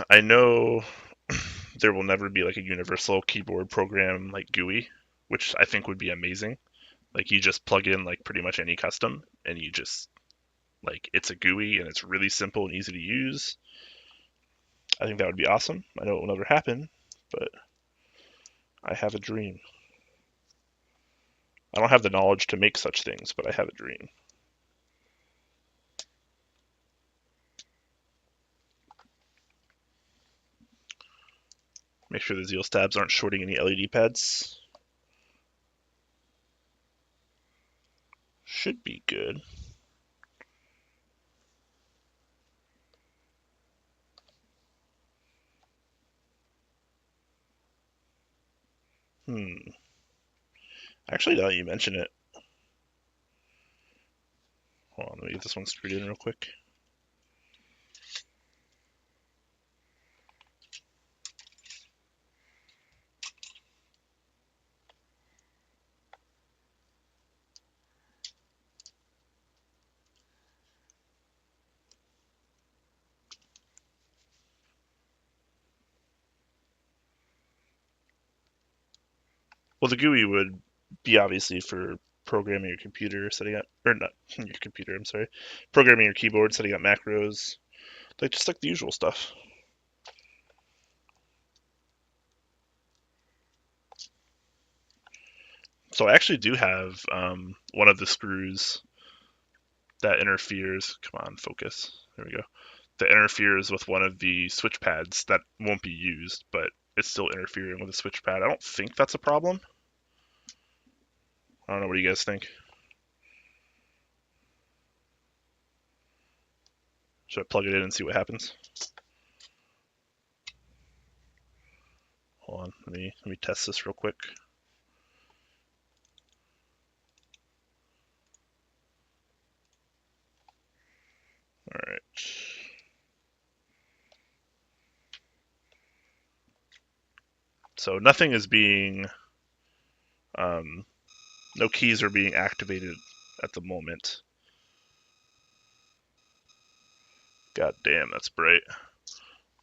I know there will never be like a universal keyboard program like GUI, which I think would be amazing. Like you just plug in like pretty much any custom, and you just like it's a GUI and it's really simple and easy to use. I think that would be awesome. I know it will never happen, but I have a dream. I don't have the knowledge to make such things, but I have a dream. Make sure the Zeal stabs aren't shorting any LED pads. Should be good. Actually, now that you mention it, hold on, let me get this one screwed in real quick. Well, the GUI would be obviously for programming your computer, setting up, or not your computer, I'm sorry, programming your keyboard, setting up macros, like just like the usual stuff. So I actually do have one of the screws that interferes. Come on, focus. There we go. That interferes with one of the switch pads that won't be used, but it's still interfering with the switch pad. I don't think that's a problem. I don't know what you guys think. Should I plug it in and see what happens? Hold on, let me test this real quick. All right. So nothing is being, no keys are being activated at the moment. God damn, that's bright.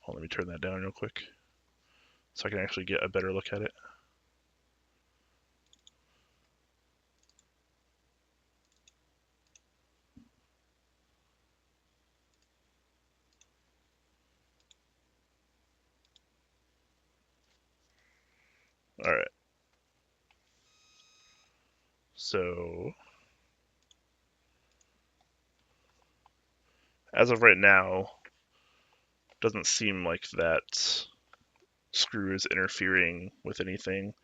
Hold on, let me turn that down real quick so I can actually get a better look at it. All right. So as of right now, doesn't seem like that screw is interfering with anything.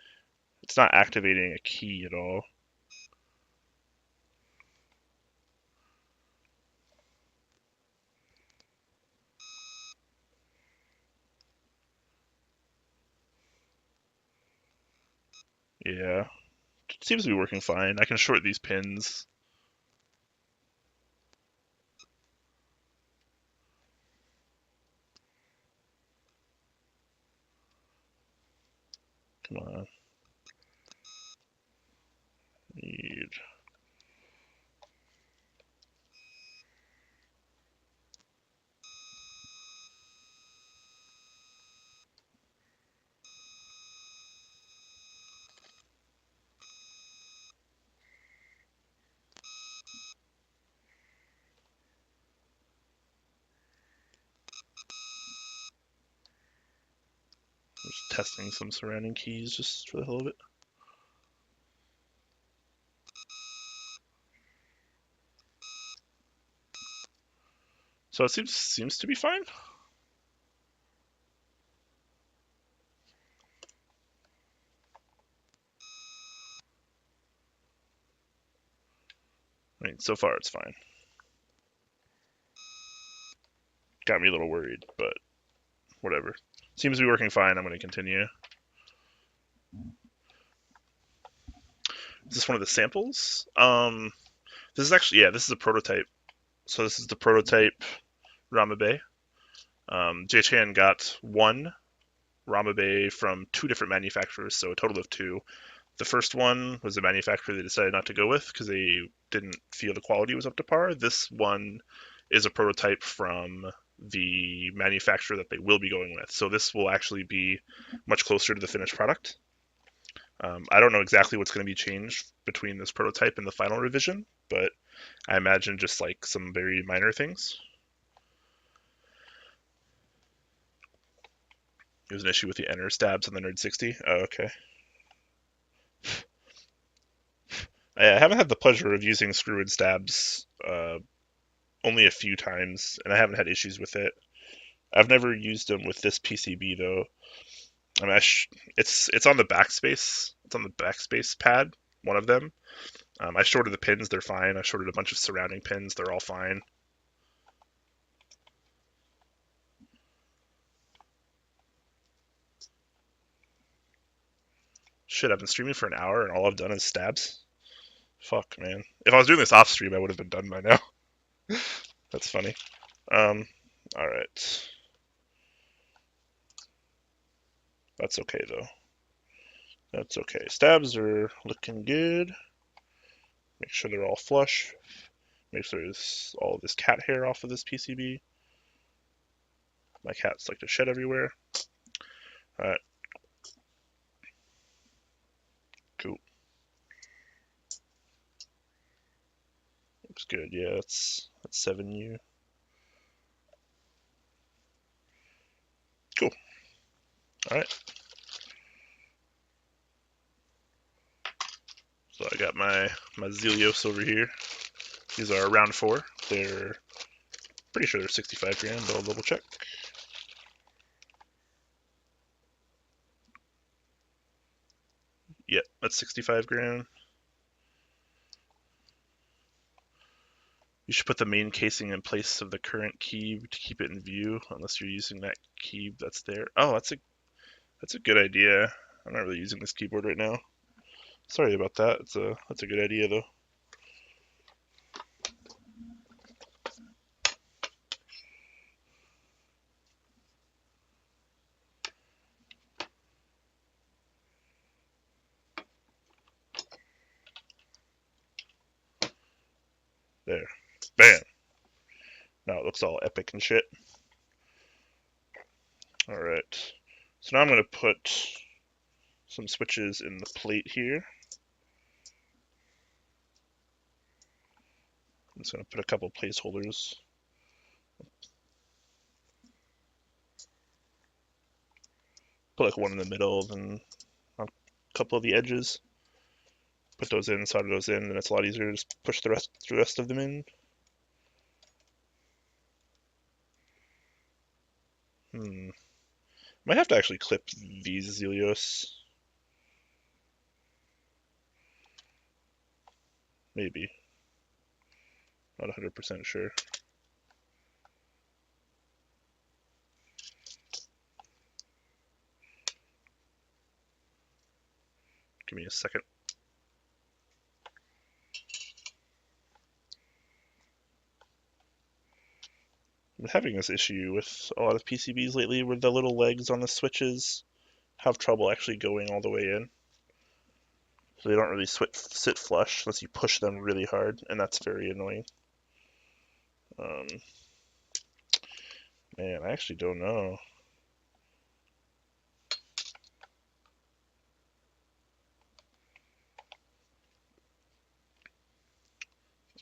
It's not activating a key at all. Yeah, it seems to be working fine. I can short these pins. Come on. Need. Just testing some surrounding keys just for the hell of it. So it seems to be fine. I mean, so far it's fine. Got me a little worried, but whatever. Seems to be working fine. I'm going to continue. Is this one of the samples? This is actually, yeah, this is a prototype. So this is the prototype Ramabae. JChan got one Ramabae from two different manufacturers, so a total of two. The first one was a manufacturer they decided not to go with because they didn't feel the quality was up to par. This one is a prototype from the manufacturer that they will be going with. So this will actually be much closer to the finished product. I don't know exactly what's going to be changed between this prototype and the final revision, but I imagine just like some very minor things. It was an issue with the enter stabs on the Nerd 60. Oh, okay. I haven't had the pleasure of using screw and stabs only a few times, and I haven't had issues with it. I've never used them with this PCB though. I mean, it's on the backspace. It's on the backspace pad, one of them. I shorted the pins; they're fine. I shorted a bunch of surrounding pins; they're all fine. Shit, I've been streaming for an hour, and all I've done is stabs. Fuck, man. If I was doing this off stream, I would have been done by now. That's funny. Um, all right. That's okay though. That's okay. Stabs are looking good. Make sure they're all flush. Make sure there's all this cat hair off of this PCB. My cats like to shed everywhere. Alright, cool. Looks good. Yeah, that's 7U. Cool. Alright. So I got my Zelios over here. These are round 4. They're pretty sure they're 65 grand, but I'll double check. Yep, that's 65 grand. You should put the main casing in place of the current key to keep it in view, unless you're using that key that's there. Oh, that's a good idea. I'm not really using this keyboard right now. Sorry about that. That's a good idea though. There. Bam. Now it looks all epic and shit. Alright. So now I'm going to put some switches in the plate here. I'm just going to put a couple placeholders. Put like one in the middle, then a couple of the edges. Put those in, solder those in, then it's a lot easier to just push the rest of them in. Might have to actually clip these Zelios. Maybe. Not 100% sure. Give me a second. I'm having this issue with a lot of PCBs lately with the little legs on the switches have trouble actually going all the way in. So they don't really sit flush unless you push them really hard, and that's very annoying. Um, Man, I actually don't know.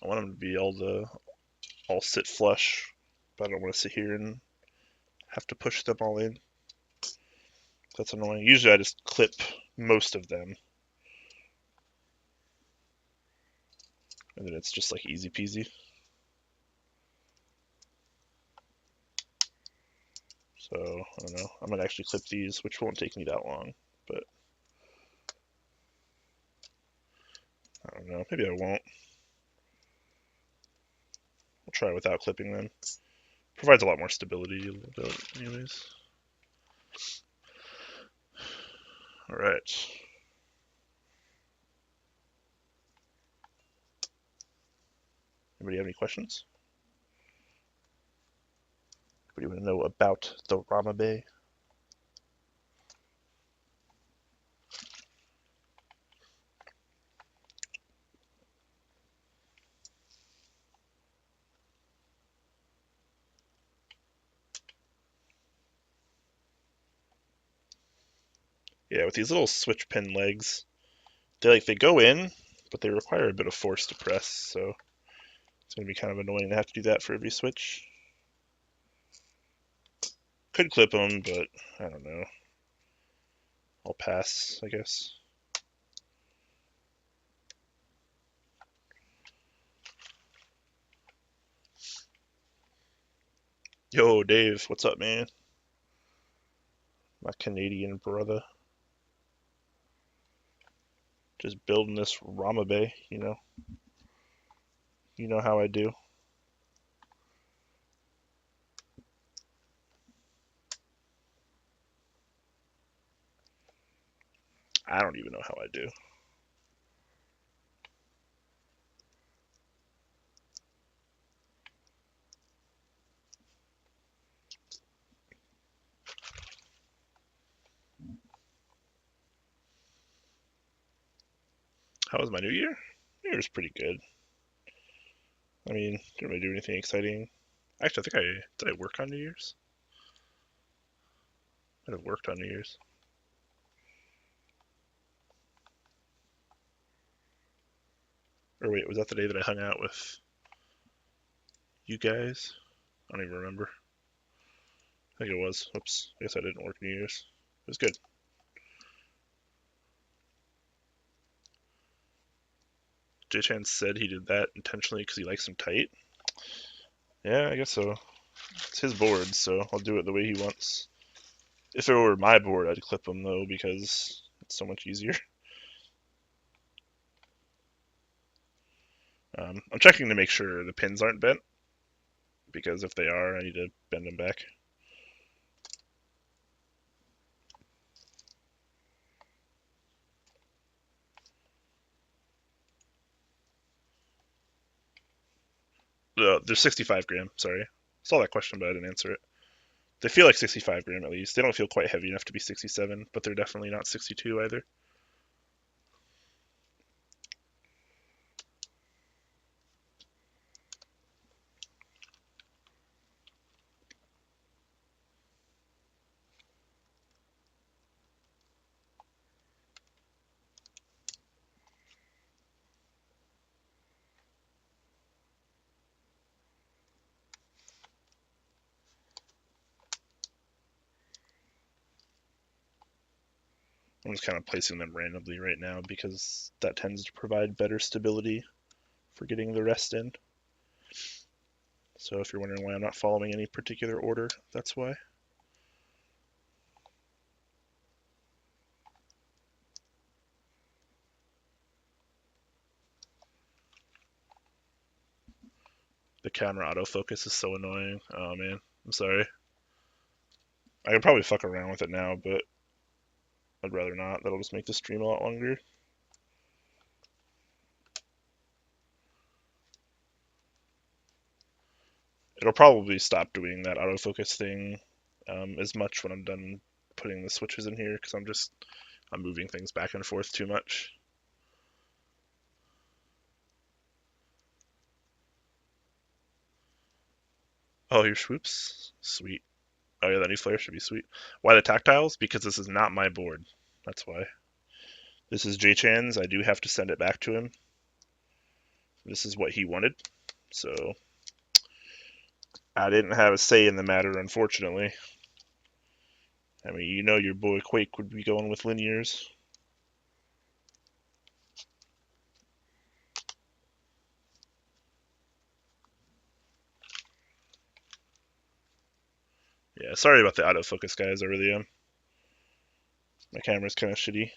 I want them to be all sit flush, but I don't want to sit here and have to push them all in. That's annoying. Usually I just clip most of them, and then it's just like easy peasy. So, I don't know. I might actually clip these, which won't take me that long, but I don't know. Maybe I won't. I'll try without clipping them. Provides a lot more stability a little bit, anyways. All right. Anybody have any questions? Anybody want to know about the Ramabae? Yeah, with these little switch pin legs, they go in, but they require a bit of force to press, so it's going to be kind of annoying to have to do that for every switch. Could clip them, but I don't know. I'll pass, I guess. Yo, Dave, what's up, man? My Canadian brother. Just building this Ramabae, you know. You know how I do. I don't even know how I do. How was my New Year? New Year was pretty good. I mean, didn't really do anything exciting. Actually, I think did I work on New Year's? I'd have worked on New Year's. Or wait, was that the day that I hung out with you guys? I don't even remember. I think it was. Oops. I guess I didn't work New Year's. It was good. J-Chan said he did that intentionally because he likes them tight. Yeah, I guess so. It's his board, so I'll do it the way he wants. If it were my board, I'd clip them though because it's so much easier. I'm checking to make sure the pins aren't bent because if they are, I need to bend them back. They're 65 gram. Sorry, I saw that question, but I didn't answer it. They feel like 65 gram at least. They don't feel quite heavy enough to be 67, but they're definitely not 62 either. I'm just kind of placing them randomly right now because that tends to provide better stability for getting the rest in. So if you're wondering why I'm not following any particular order, that's why. The camera autofocus is so annoying. Oh man, I'm sorry. I could probably fuck around with it now, but I'd rather not. That'll just make the stream a lot longer. It'll probably stop doing that autofocus thing as much when I'm done putting the switches in here because I'm moving things back and forth too much. Oh, your swoops? Sweet. Oh yeah, that new flare should be sweet. Why the tactiles? Because this is not my board. That's why. This is J-Chan's. I do have to send it back to him. This is what he wanted. So I didn't have a say in the matter, unfortunately. I mean, you know your boy Quake would be going with linears. Yeah, sorry about the autofocus, guys. I really am. My camera's kind of shitty.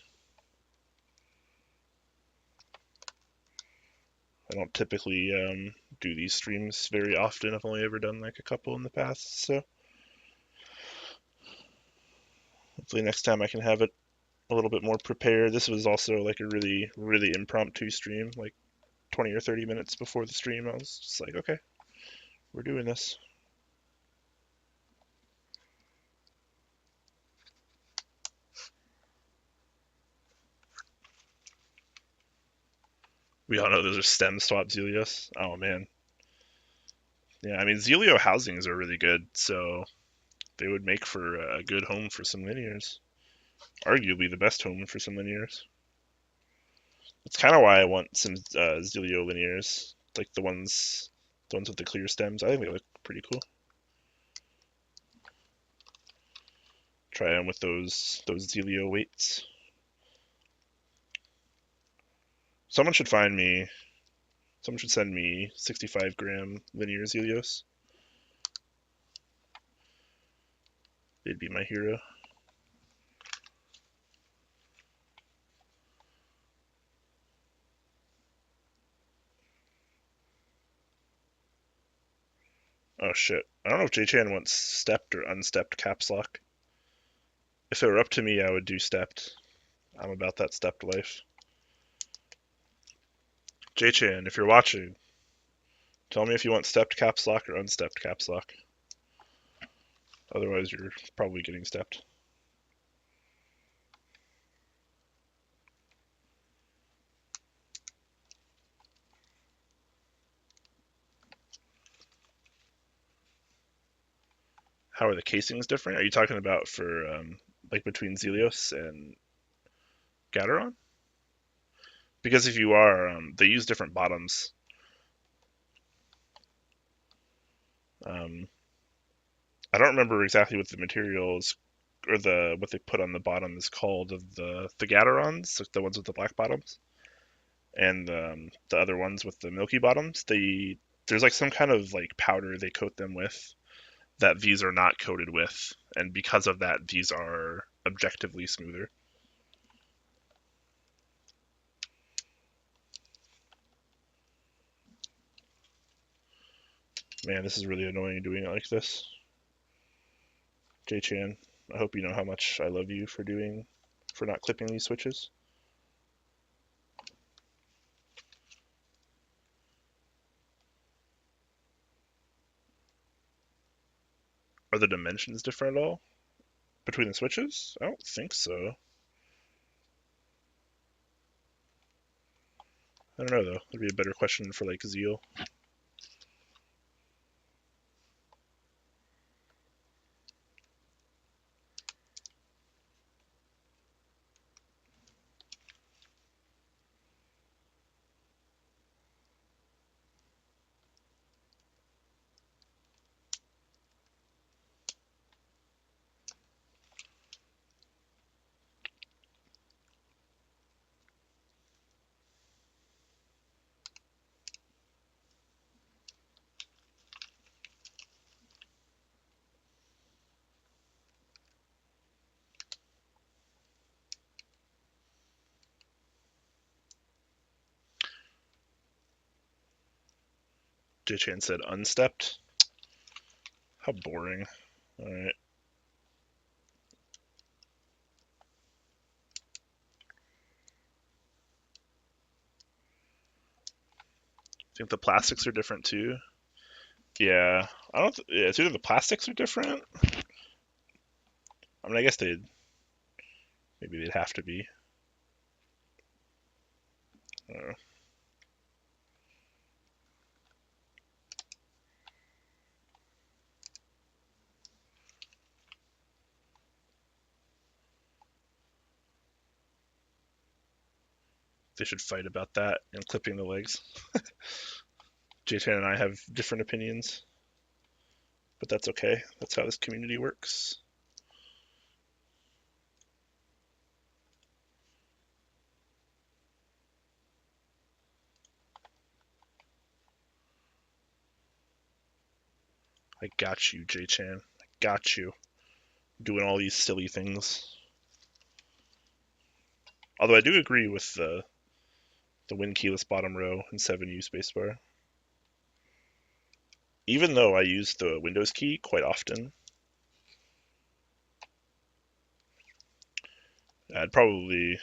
I don't typically do these streams very often. I've only ever done like a couple in the past, so hopefully next time I can have it a little bit more prepared. This was also like a really, really impromptu stream, like 20 or 30 minutes before the stream. I was just like, okay, we're doing this. We all know those are stem swap Zelios. Oh man. Yeah, I mean, Zelio housings are really good, so they would make for a good home for some linears. Arguably the best home for some linears. That's kind of why I want some Zelio linears, like the ones with the clear stems. I think they look pretty cool. Try them with those Zelio weights. Someone should find me. Someone should send me 65-gram linear Zelios. They'd be my hero. Oh shit. I don't know if J-Chan wants stepped or unstepped caps lock. If it were up to me, I would do stepped. I'm about that stepped life. J-Chan, if you're watching, tell me if you want stepped caps lock or unstepped caps lock. Otherwise, you're probably getting stepped. How are the casings different? Are you talking about for like between Zelios and Gateron? Because if you are, they use different bottoms. Um, I don't remember exactly what the materials or what they put on the bottom is called of the Gaterons, like the ones with the black bottoms, and the other ones with the milky bottoms. There's like some kind of like powder they coat them with that these are not coated with, and because of that, these are objectively smoother. Man, this is really annoying doing it like this. J-Chan, I hope you know how much I love you for not clipping these switches. Are the dimensions different at all between the switches? I don't think so. I don't know though. That'd be a better question for like Zeal. J-Chan said unstepped. How boring. Alright. I think the plastics are different too. Yeah. I don't yeah, it's either the plastics are different. I mean I guess they Maybe they'd have to be. I don't know. They should fight about that and clipping the legs. J-Chan and I have different opinions, but that's okay. That's how this community works. I got you, J-Chan. I got you. Doing all these silly things. Although I do agree with the win keyless bottom row and 7U spacebar. Even though I use the Windows key quite often, I'd probably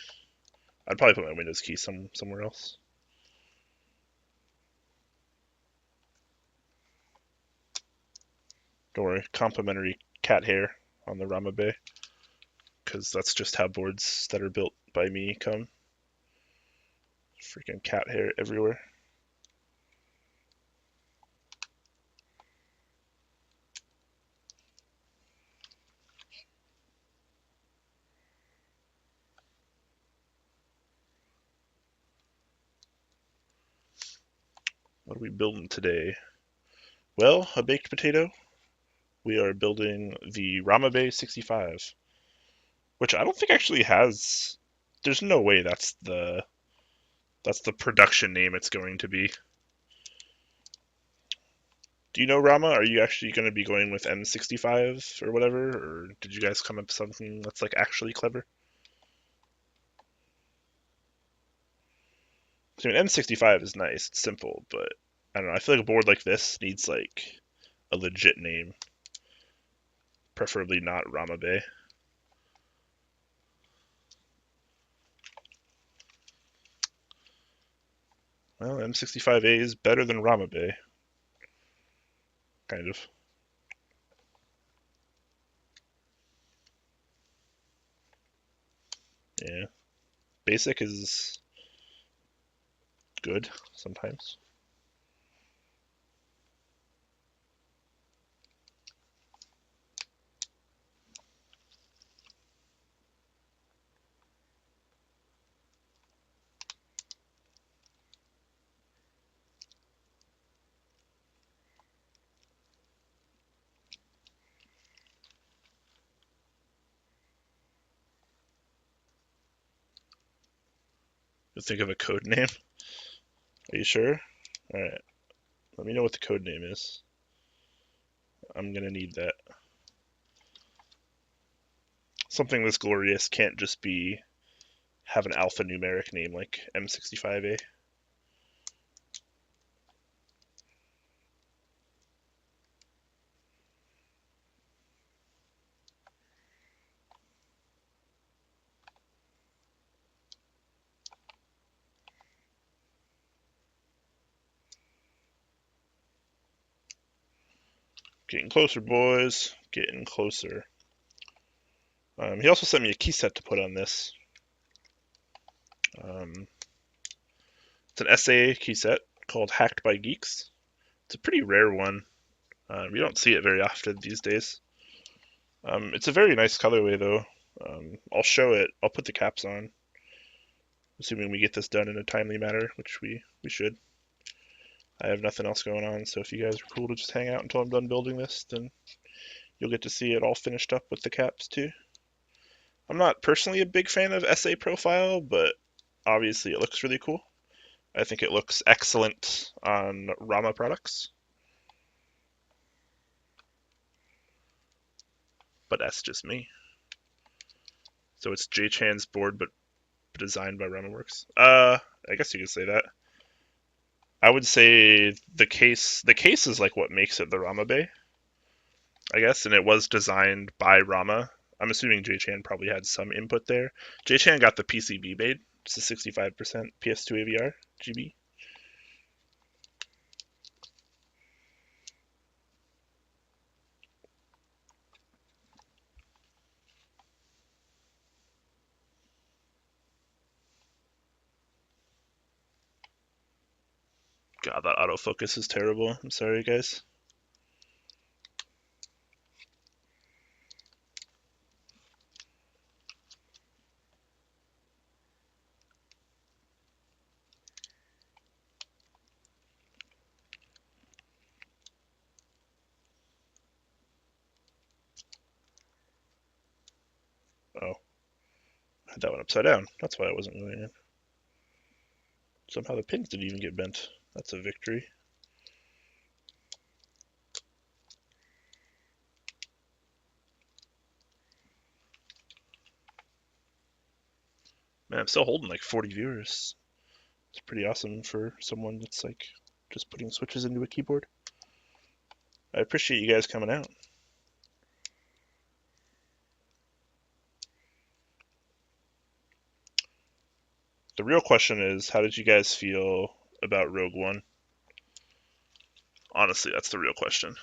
put my Windows key somewhere else. Don't worry, complimentary cat hair on the Ramabae, because that's just how boards that are built by me come. Freaking cat hair everywhere. What are we building today? Well, a baked potato. We are building the Ramabae65, which I don't think actually has. There's no way that's the production name it's going to be. Do you know, Rama? Are you actually going to be going with M65 or whatever, or did you guys come up with something that's like actually clever? I mean, M65 is nice, it's simple, but I don't know. I feel like a board like this needs like a legit name, preferably not Ramabae. Well, M65-A is better than Ramabae, kind of. Yeah, basic is good sometimes. Think of a code name. Are you sure? All right, let me know what the code name is. I'm gonna need that. Something this glorious can't just be have an alphanumeric name like M65-A. Getting closer, boys. Getting closer. He also sent me a key set to put on this. It's an SA key set called Hacked by Geeks. It's a pretty rare one. You don't see it very often these days. It's a very nice colorway, though. I'll show it. I'll put the caps on, assuming we get this done in a timely manner, which we should. I have nothing else going on, so if you guys are cool to just hang out until I'm done building this, then you'll get to see it all finished up with the caps, too. I'm not personally a big fan of SA Profile, but obviously it looks really cool. I think it looks excellent on Rama products. But that's just me. So it's J-Chan's board, but designed by RamaWorks. I guess you could say that. I would say the case is like what makes it the Ramabae, I guess, and it was designed by Rama. I'm assuming J-Chan probably had some input there. J-Chan got the PCB made. It's a 65% PS2 AVR GB. God, that autofocus is terrible. I'm sorry, guys. Oh, I had that one upside down. That's why I wasn't going in. Somehow the pins didn't even get bent. That's a victory. Man, I'm still holding like 40 viewers. It's pretty awesome for someone that's like just putting switches into a keyboard. I appreciate you guys coming out. The real question is, how did you guys feel about Rogue One? Honestly, that's the real question.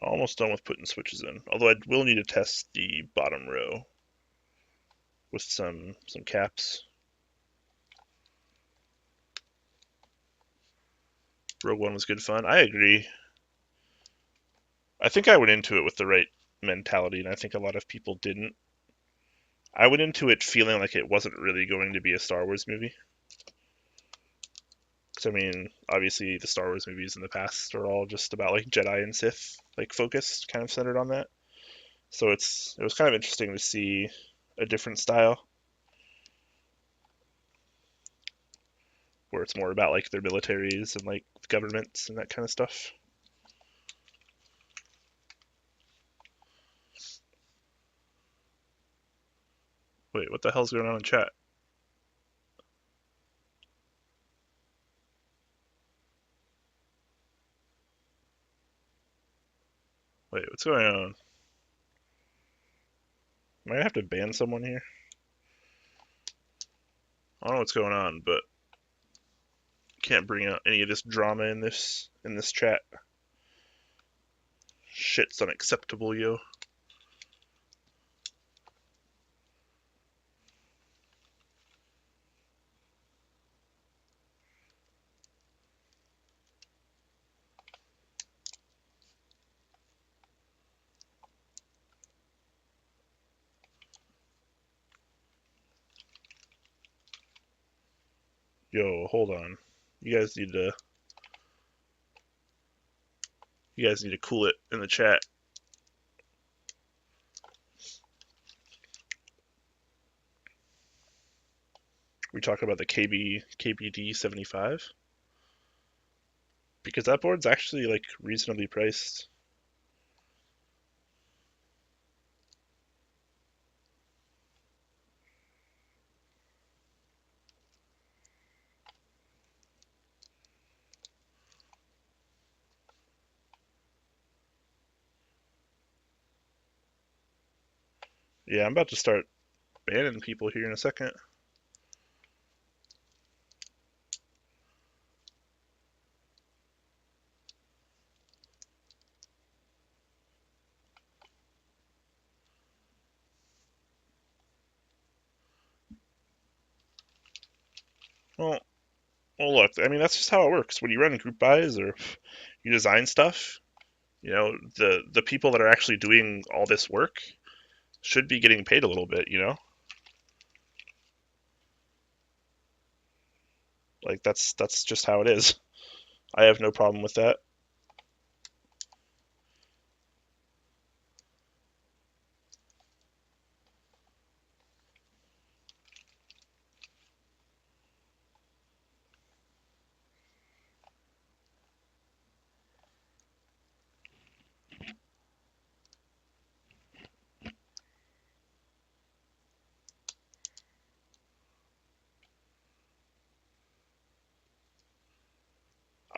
Almost done with putting switches in, although I will need to test the bottom row with some caps. Rogue One was good fun. I agree. I think I went into it with the right mentality, and I think a lot of people didn't. I went into it feeling like it wasn't really going to be a Star Wars movie. Because, I mean, obviously the Star Wars movies in the past are all just about like Jedi and Sith, like focused, kind of centered on that. So it was kind of interesting to see a different style where it's more about like their militaries and like governments and that kind of stuff. Wait, what the hell's going on in chat? Wait, what's going on? Might I have to ban someone here? I don't know what's going on, but can't bring out any of this drama in this chat. Shit's unacceptable, yo. Yo, hold on. You guys need to cool it in the chat. We talk about the KBD75 because that board's actually like reasonably priced. Yeah, I'm about to start banning people here in a second. Well, look, I mean that's just how it works. When you run group buys or you design stuff, you know, the people that are actually doing all this work should be getting paid a little bit, you know? Like that's just how it is. I have no problem with that.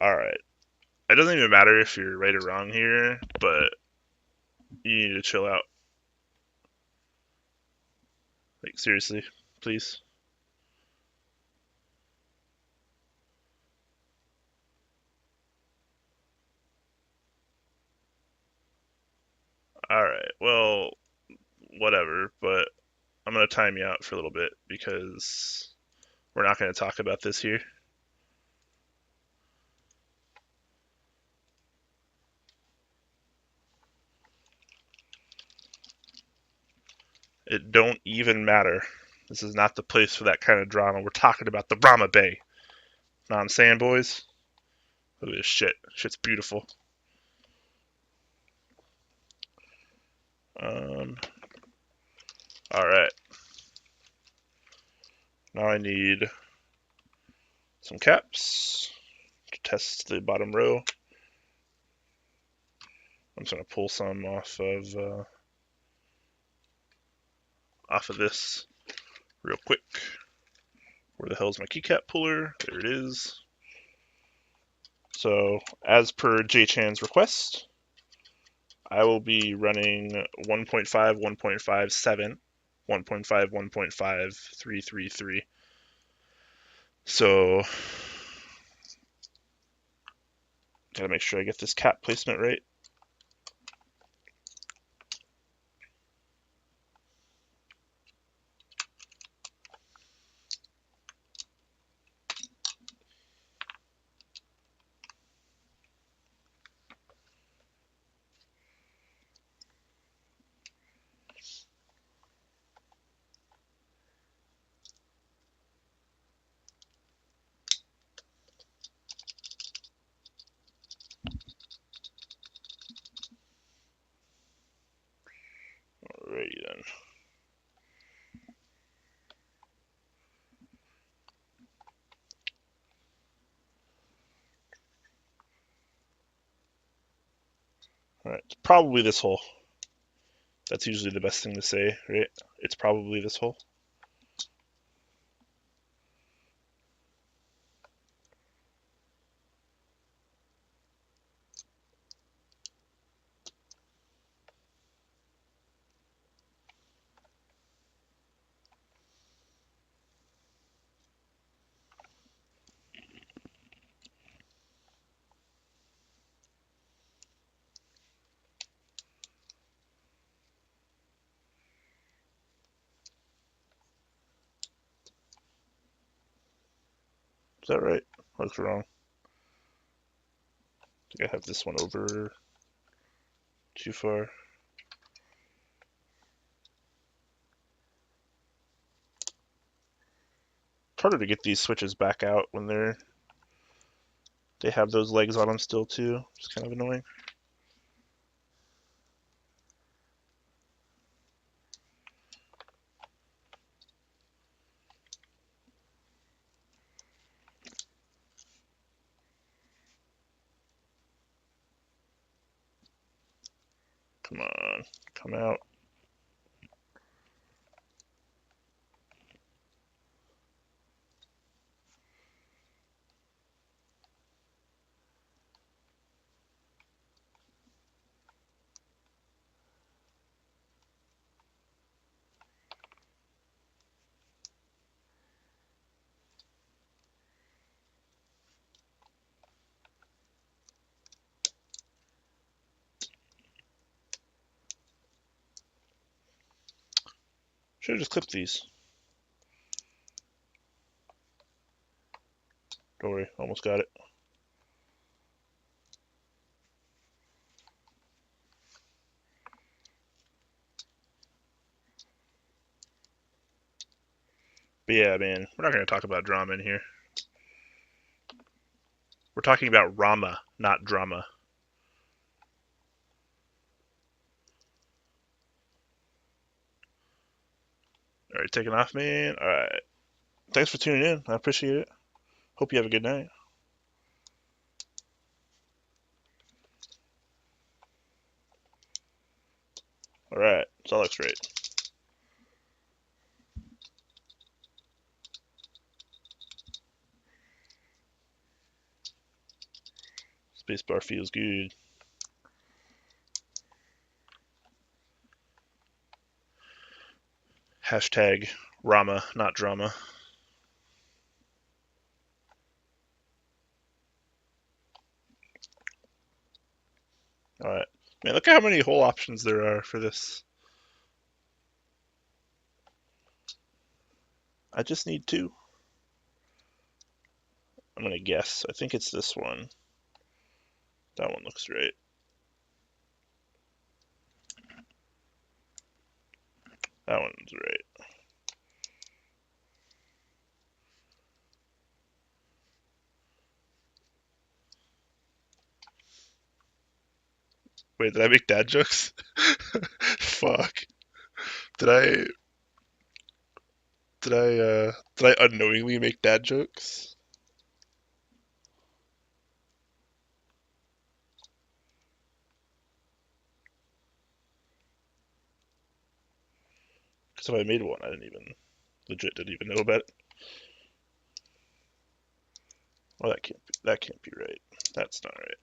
All right. It doesn't even matter if you're right or wrong here, but you need to chill out. Like, seriously, please. Alright, well, whatever, but I'm going to time you out for a little bit because we're not going to talk about this here. It don't even matter. This is not the place for that kind of drama. We're talking about the Ramabae. Know what I'm saying, boys? Look at this shit. Shit's beautiful. Um, Alright. Now I need some caps to test the bottom row. I'm just going to pull some off of this real quick. Where the hell's my keycap puller? There it is. So, as per JChan's request, I will be running 1.5, 1.57, 1.5, 1.5, 333. So, gotta make sure I get this cap placement right. Alrighty then. Alright, it's probably this hole. That's usually the best thing to say, right? It's probably this hole. Is that right? What's wrong? I think I have this one over too far. It's harder to get these switches back out when they have those legs on them still too. It's kind of annoying. Come on, come out. Should have just clipped these. Don't worry, almost got it. But yeah, man, we're not going to talk about drama in here. We're talking about Rama, not drama. Alright, taking off, man. Alright. Thanks for tuning in. I appreciate it. Hope you have a good night. Alright, so that looks great. Spacebar feels good. Hashtag Rama, not drama. Alright. Man, look at how many hole options there are for this. I just need 2. I'm gonna guess. I think it's this one. That one looks right. That one's right. Wait, did I make dad jokes? Fuck. Did I did I unknowingly make dad jokes? Because if I made one, I legit didn't even know about it. Oh, that can't be right. That's not right.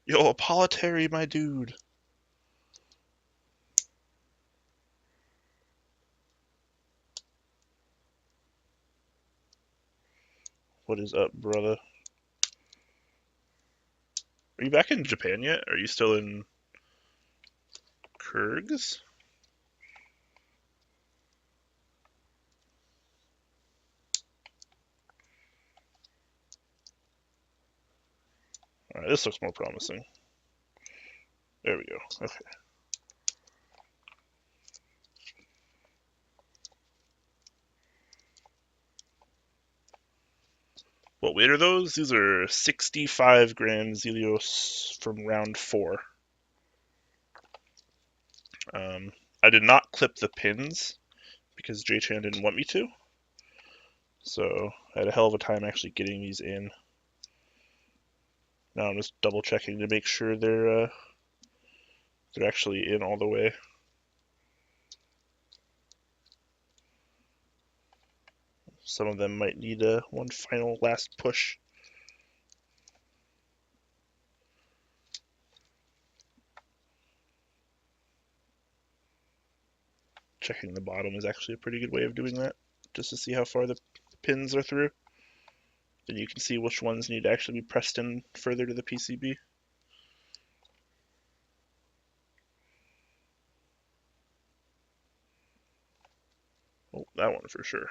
Yo, Apollatary, my dude. What is up, brother? Are you back in Japan yet? Are you still in Kurgs? Alright, this looks more promising. There we go. Okay. What weight are those? These are 65 gram Zelios from round 4. I did not clip the pins because J-Chan didn't want me to. So I had a hell of a time actually getting these in. Now I'm just double checking to make sure they're actually in all the way. Some of them might need one final last push. Checking the bottom is actually a pretty good way of doing that, just to see how far the pins are through. Then you can see which ones need to actually be pressed in further to the PCB. Oh, that one for sure.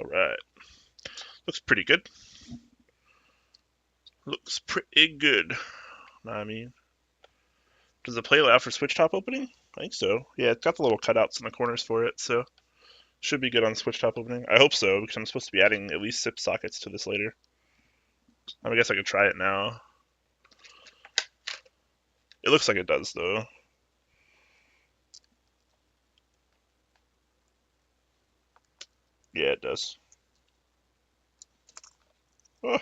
Alright. Looks pretty good. Looks pretty good. I mean, does the play allow for switch top opening? I think so. Yeah, it's got the little cutouts in the corners for it, so should be good on switch top opening. I hope so, because I'm supposed to be adding at least 6 sockets to this later. I guess I could try it now. It looks like it does, though. Yeah, it does. Oh,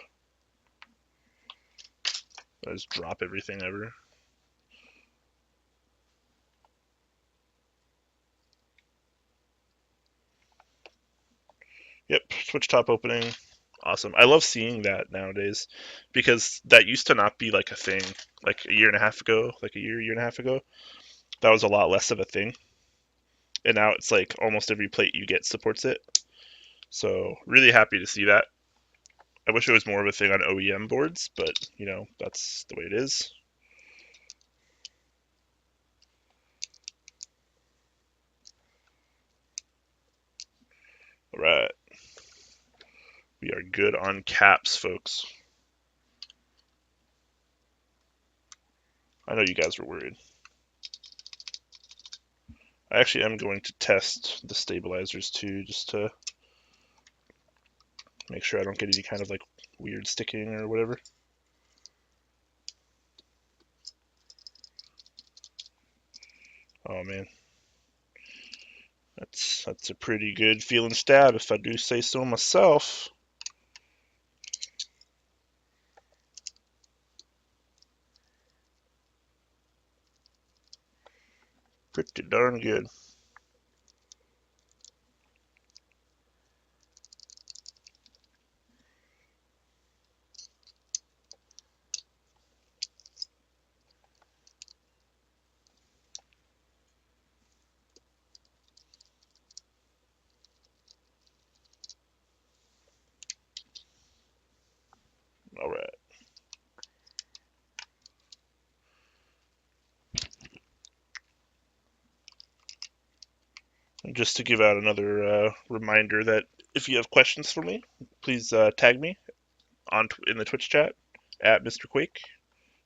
I just drop everything ever. Yep, switch top opening. Awesome. I love seeing that nowadays because that used to not be like a thing like a year and a half ago, like a year and a half ago. That was a lot less of a thing. And now it's like almost every plate you get supports it. So really happy to see that. I wish it was more of a thing on OEM boards, but you know, that's the way it is. All right. We are good on caps, folks. I know you guys were worried. I actually am going to test the stabilizers too, just to make sure I don't get any kind of like weird sticking or whatever. Oh man, that's a pretty good feeling stab if I do say so myself. Pretty darn good. All right. And just to give out another reminder that if you have questions for me, please tag me in the Twitch chat at Mr. Quake,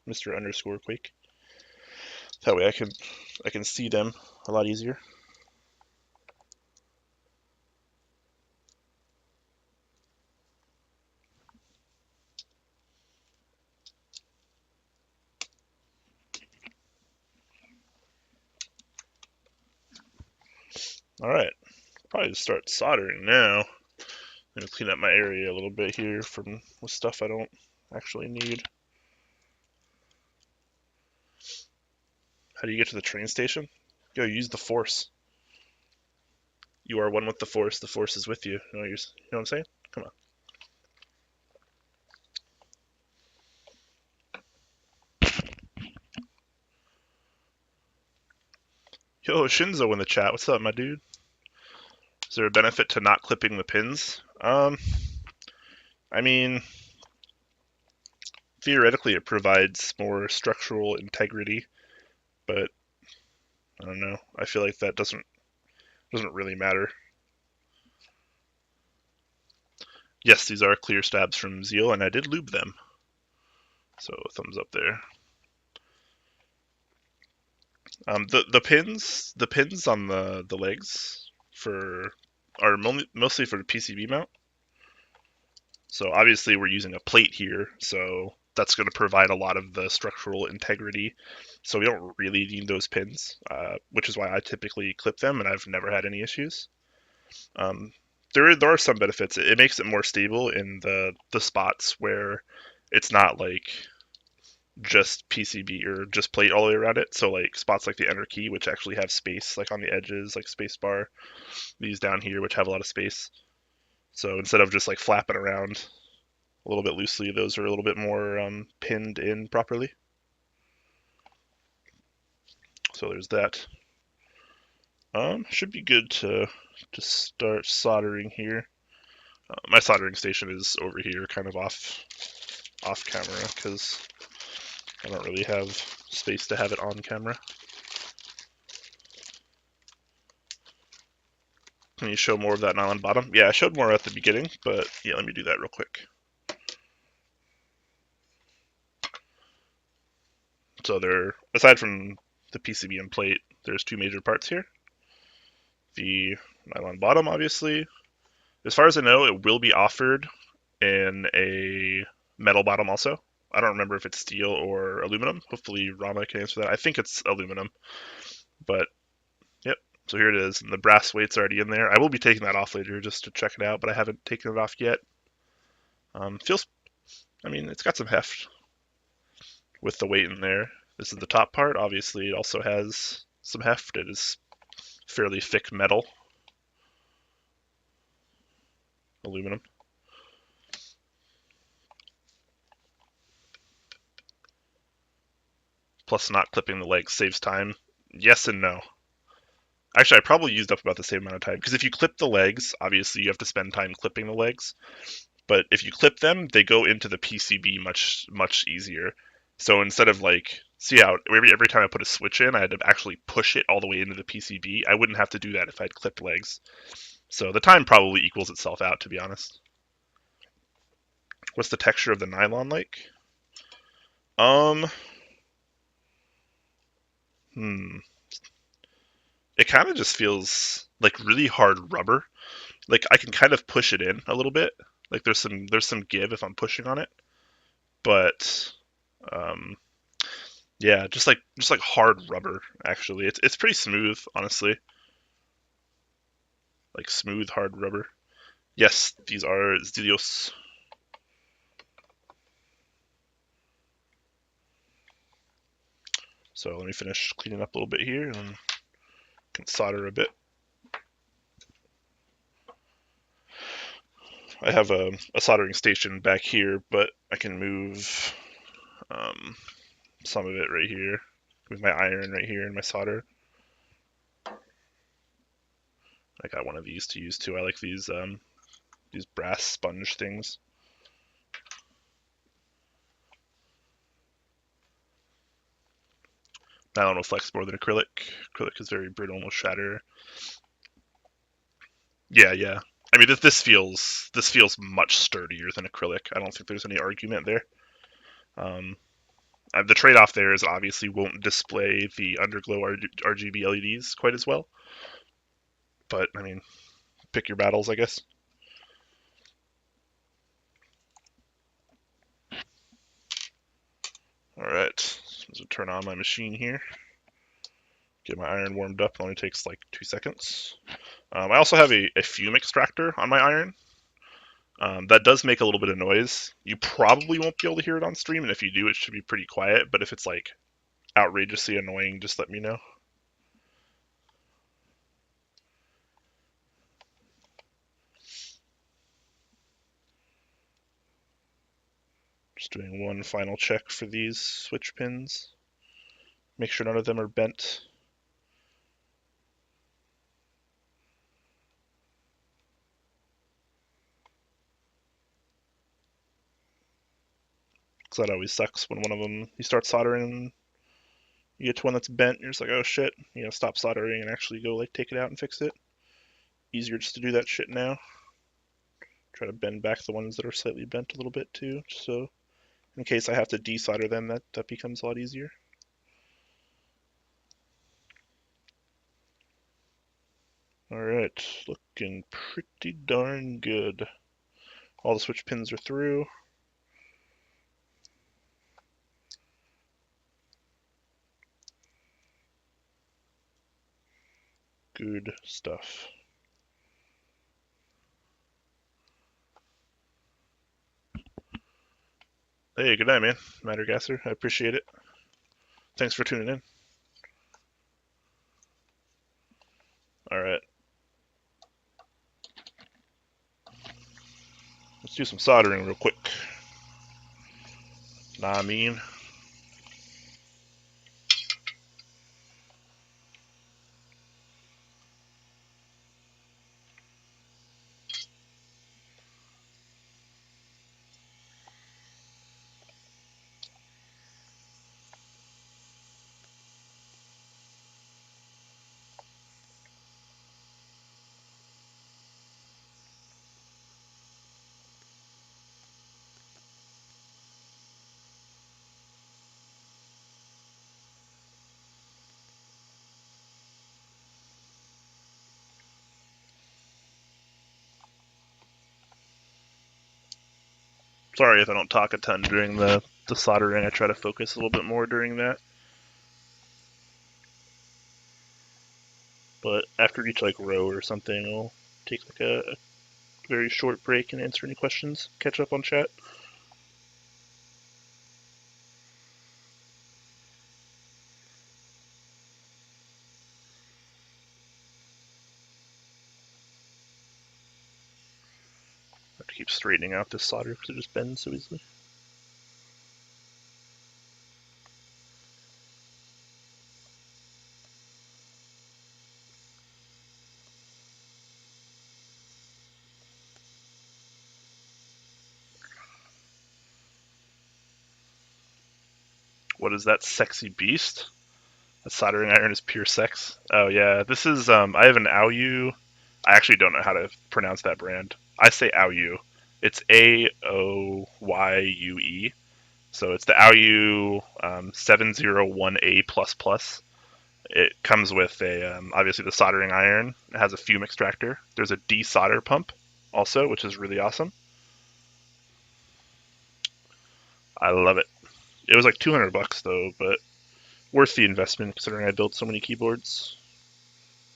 Mr. _Quake. That way I can see them a lot easier. All right, probably just start soldering now. I'm gonna clean up my area a little bit here from with stuff I don't actually need. How do you get to the train station? Go use the force. You are one with the force. The force is with you. You know what I'm saying? Come on. Yo, Shinzo in the chat. What's up, my dude? Is there a benefit to not clipping the pins? I mean, theoretically, it provides more structural integrity, but I don't know. I feel like that doesn't really matter. Yes, these are clear stabs from Zeal, and I did lube them. So thumbs up there. The pins on the legs are mostly for the PCB mount. So obviously we're using a plate here, so that's going to provide a lot of the structural integrity. So we don't really need those pins, which is why I typically clip them, and I've never had any issues. There are some benefits. It makes it more stable in the spots where it's not like just PCB or just plate all the way around it. So like spots like the enter key, which actually have space, like on the edges, like space bar. These down here, which have a lot of space. So instead of just like flapping around a little bit loosely, those are a little bit more pinned in properly. So there's that. Should be good to start soldering here. My soldering station is over here, kind of off camera, because I don't really have space to have it on camera. Can you show more of that nylon bottom? Yeah, I showed more at the beginning, but yeah, let me do that real quick. So there, aside from the PCB and plate, there's two major parts here. The nylon bottom, obviously. As far as I know, it will be offered in a metal bottom also. I don't remember if it's steel or aluminum. Hopefully Rama can answer that. I think it's aluminum, but yep. So here it is, and the brass weight's already in there. I will be taking that off later just to check it out, but I haven't taken it off yet. I mean, it's got some heft with the weight in there. This is the top part. Obviously, it also has some heft. It is fairly thick metal, aluminum. Plus, not clipping the legs saves time. Yes and no. Actually, I probably used up about the same amount of time because if you clip the legs, obviously you have to spend time clipping the legs. But if you clip them, they go into the PCB much easier. So instead of like, see how every time I put a switch in, I had to actually push it all the way into the PCB. I wouldn't have to do that if I'd clipped legs. So the time probably equals itself out, to be honest. What's the texture of the nylon like? Um, hmm. It kind of just feels like really hard rubber. Like I can kind of push it in a little bit. Like there's some give if I'm pushing on it, but um, yeah, just like hard rubber. Actually, it's pretty smooth, honestly. Like smooth hard rubber. Yes, these are Zilios. So let me finish cleaning up a little bit here, and can solder a bit. I have a soldering station back here, but I can move some of it right here with my iron right here and my solder. I got one of these to use too. I like these brass sponge things. Nylon will flex more than acrylic. Acrylic is very brittle and will shatter. Yeah, yeah. I mean, this feels much sturdier than acrylic. I don't think there's any argument there. The trade-off there is obviously won't display the underglow RGB LEDs quite as well. But I mean, pick your battles, I guess. All right, so turn on my machine here. Get my iron warmed up. It only takes like 2 seconds. I also have a fume extractor on my iron. That does make a little bit of noise. You probably won't be able to hear it on stream, and if you do, it should be pretty quiet. But if it's like outrageously annoying, just let me know. Just doing one final check for these switch pins. Make sure none of them are bent. Because that always sucks when one of them, you start soldering and you get to one that's bent, and you're just like, oh shit, stop soldering and actually go like take it out and fix it. Easier just to do that shit now. Try to bend back the ones that are slightly bent a little bit too, so in case I have to desolder them, that becomes a lot easier. Alright, looking pretty darn good. All the switch pins are through. Good stuff. Hey, good night, man. Mattergasser, I appreciate it. Thanks for tuning in. Alright. Let's do some soldering real quick. Nah, I mean. Sorry if I don't talk a ton during the soldering. I try to focus a little bit more during that. But after each like row or something, I'll take like a very short break and answer any questions. Catch up on chat. I have to keep straightening out this solder because it just bends so easily. What is that sexy beast? That soldering iron is pure sex. Oh yeah, this is I have an Aoyu. I actually don't know how to pronounce that brand. I say Aoyu. It's AOYUE. So it's the Aoyu 701A++. It comes with a obviously the soldering iron. It has a fume extractor. There's a desolder pump also, which is really awesome. I love it. It was like $200 though, but worth the investment considering I built so many keyboards.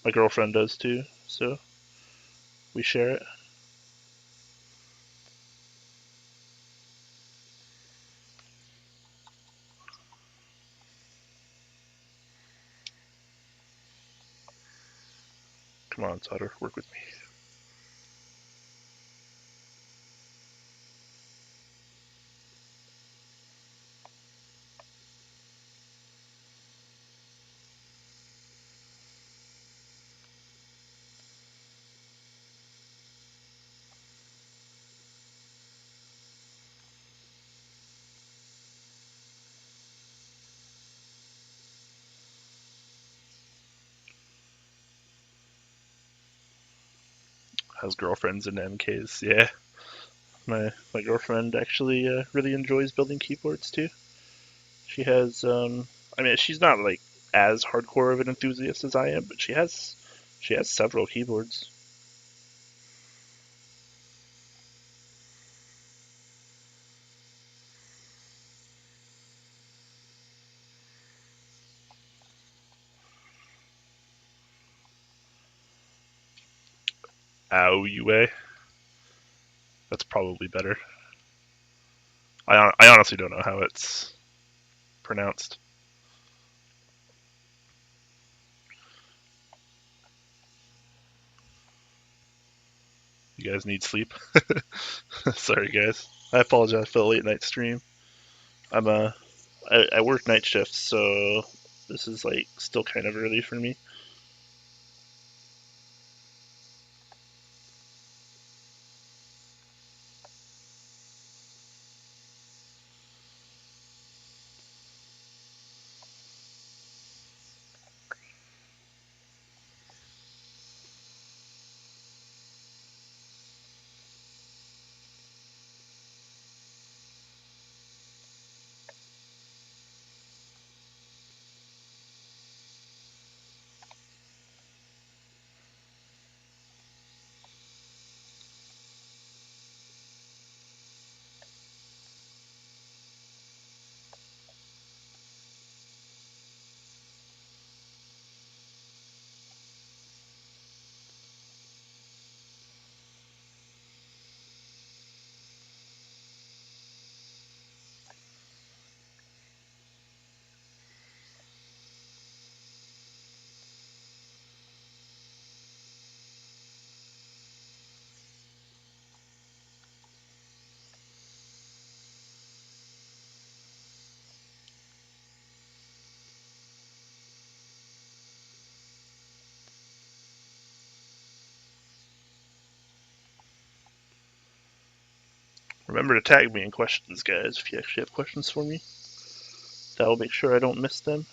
My girlfriend does too, so we share it. Come on, Solder, work with me. Has girlfriends in MKs. Yeah, my girlfriend actually really enjoys building keyboards too. She has, I mean, she's not like as hardcore of an enthusiast as I am, but she has several keyboards. AUA. That's probably better. I honestly don't know how it's pronounced. You guys need sleep. Sorry, guys. I apologize for the late night stream. I work night shifts, so this is like still kind of early for me. Remember to tag me in questions, guys, if you actually have questions for me. That'll make sure I don't miss them.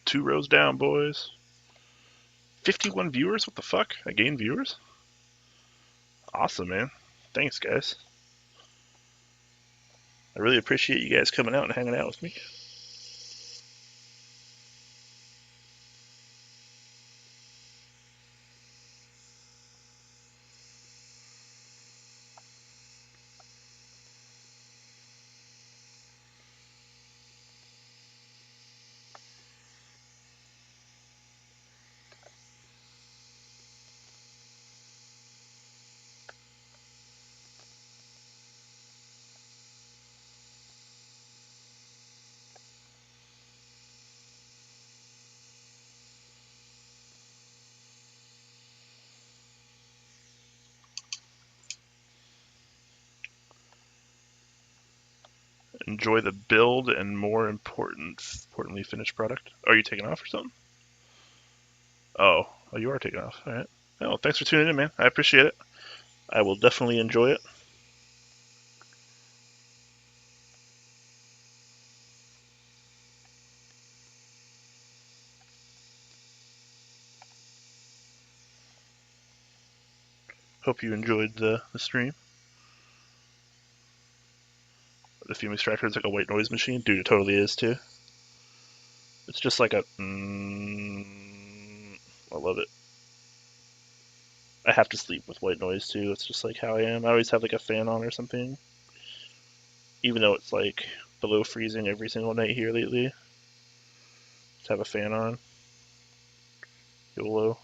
Two rows down, boys. 51 viewers? What the fuck? I gained viewers? Awesome, man. Thanks, guys. I really appreciate you guys coming out and hanging out with me. Enjoy the build and more importantly, finished product. Oh, are you taking off or something? Oh, you are taking off. All right. Oh, thanks for tuning in, man. I appreciate it. I will definitely enjoy it. Hope you enjoyed the stream. The fume extractor is like a white noise machine. Dude, it totally is too. It's just like a. I love it. I have to sleep with white noise too. It's just like how I am. I always have like a fan on or something. Even though it's like below freezing every single night here lately. Just have a fan on. YOLO.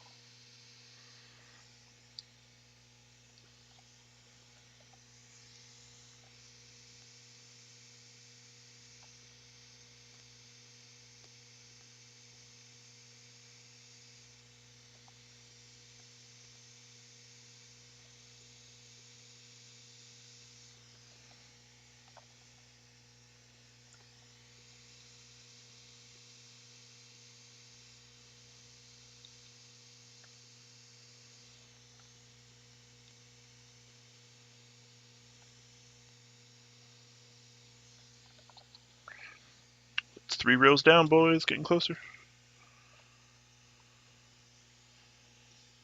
It's 3 rows down, boys. Getting closer.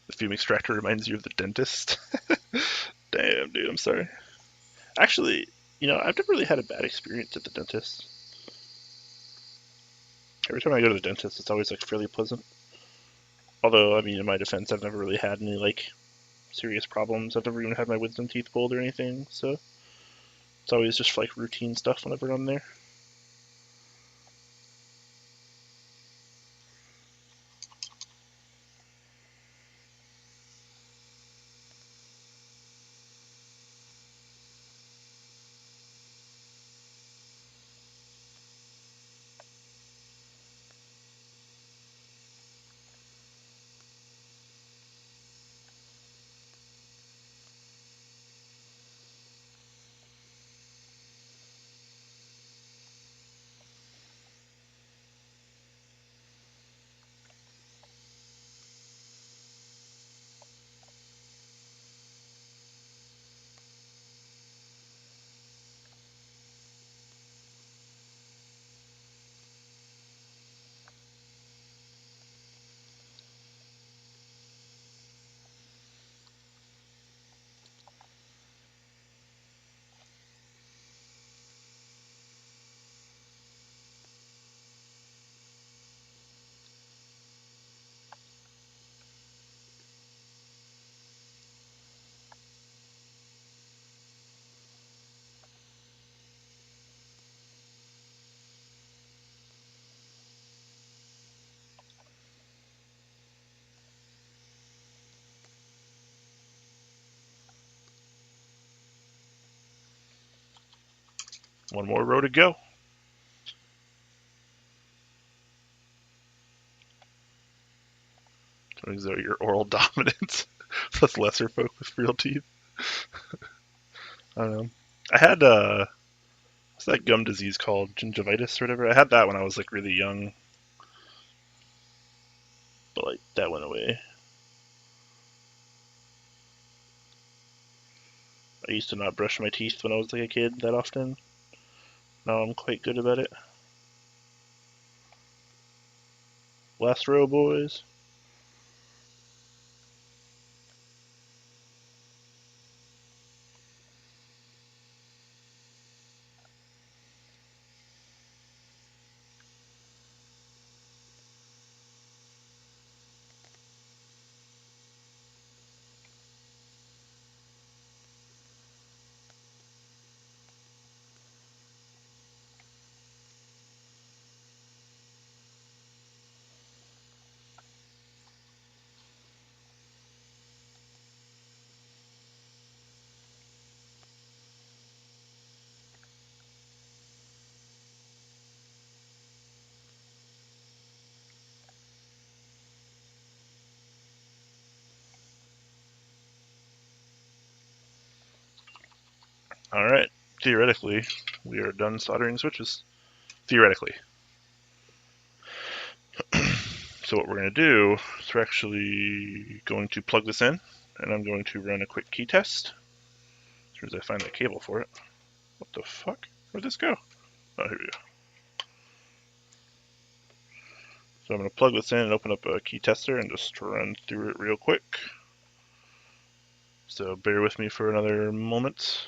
The fume extractor reminds you of the dentist. Damn, dude, I'm sorry. Actually, I've never really had a bad experience at the dentist. Every time I go to the dentist, it's always like fairly pleasant. Although, I mean, in my defense, I've never really had any like serious problems. I've never even had my wisdom teeth pulled or anything, so it's always just like routine stuff whenever I'm there. One more row to go. So exert your oral dominance plus lesser folk with real teeth. I don't know. I had what's that gum disease called? Gingivitis or whatever. I had that when I was like really young, but like that went away. I used to not brush my teeth when I was like a kid that often. Now I'm quite good about it. Last row, boys. Alright, theoretically, we are done soldering switches. Theoretically. So what we're going to do is we're actually going to plug this in, and I'm going to run a quick key test. As soon as I find the cable for it. What the fuck? Where'd this go? Oh, here we go. So I'm going to plug this in and open up a key tester and just run through it real quick. So bear with me for another moment.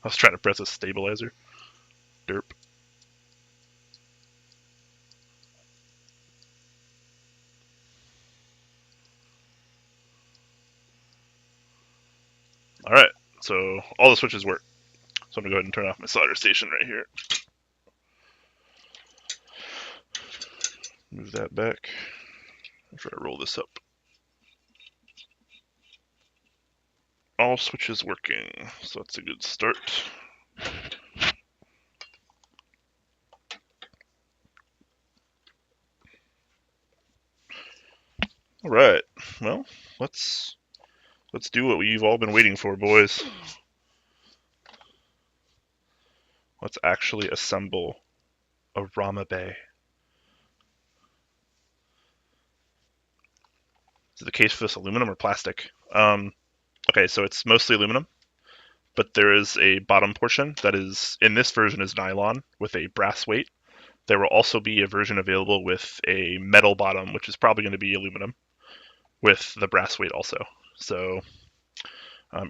I was trying to press a stabilizer. Derp. Alright, so all the switches work. So I'm going to go ahead and turn off my solder station right here. Move that back. I'll try to roll this up. All switches working, so that's a good start. Alright, well, let's do what we've all been waiting for, boys. Let's actually assemble a Ramabae. Is it the case for this aluminum or plastic? Okay, so it's mostly aluminum, but there is a bottom portion that is, in this version, is nylon with a brass weight. There will also be a version available with a metal bottom, which is probably going to be aluminum, with the brass weight also. So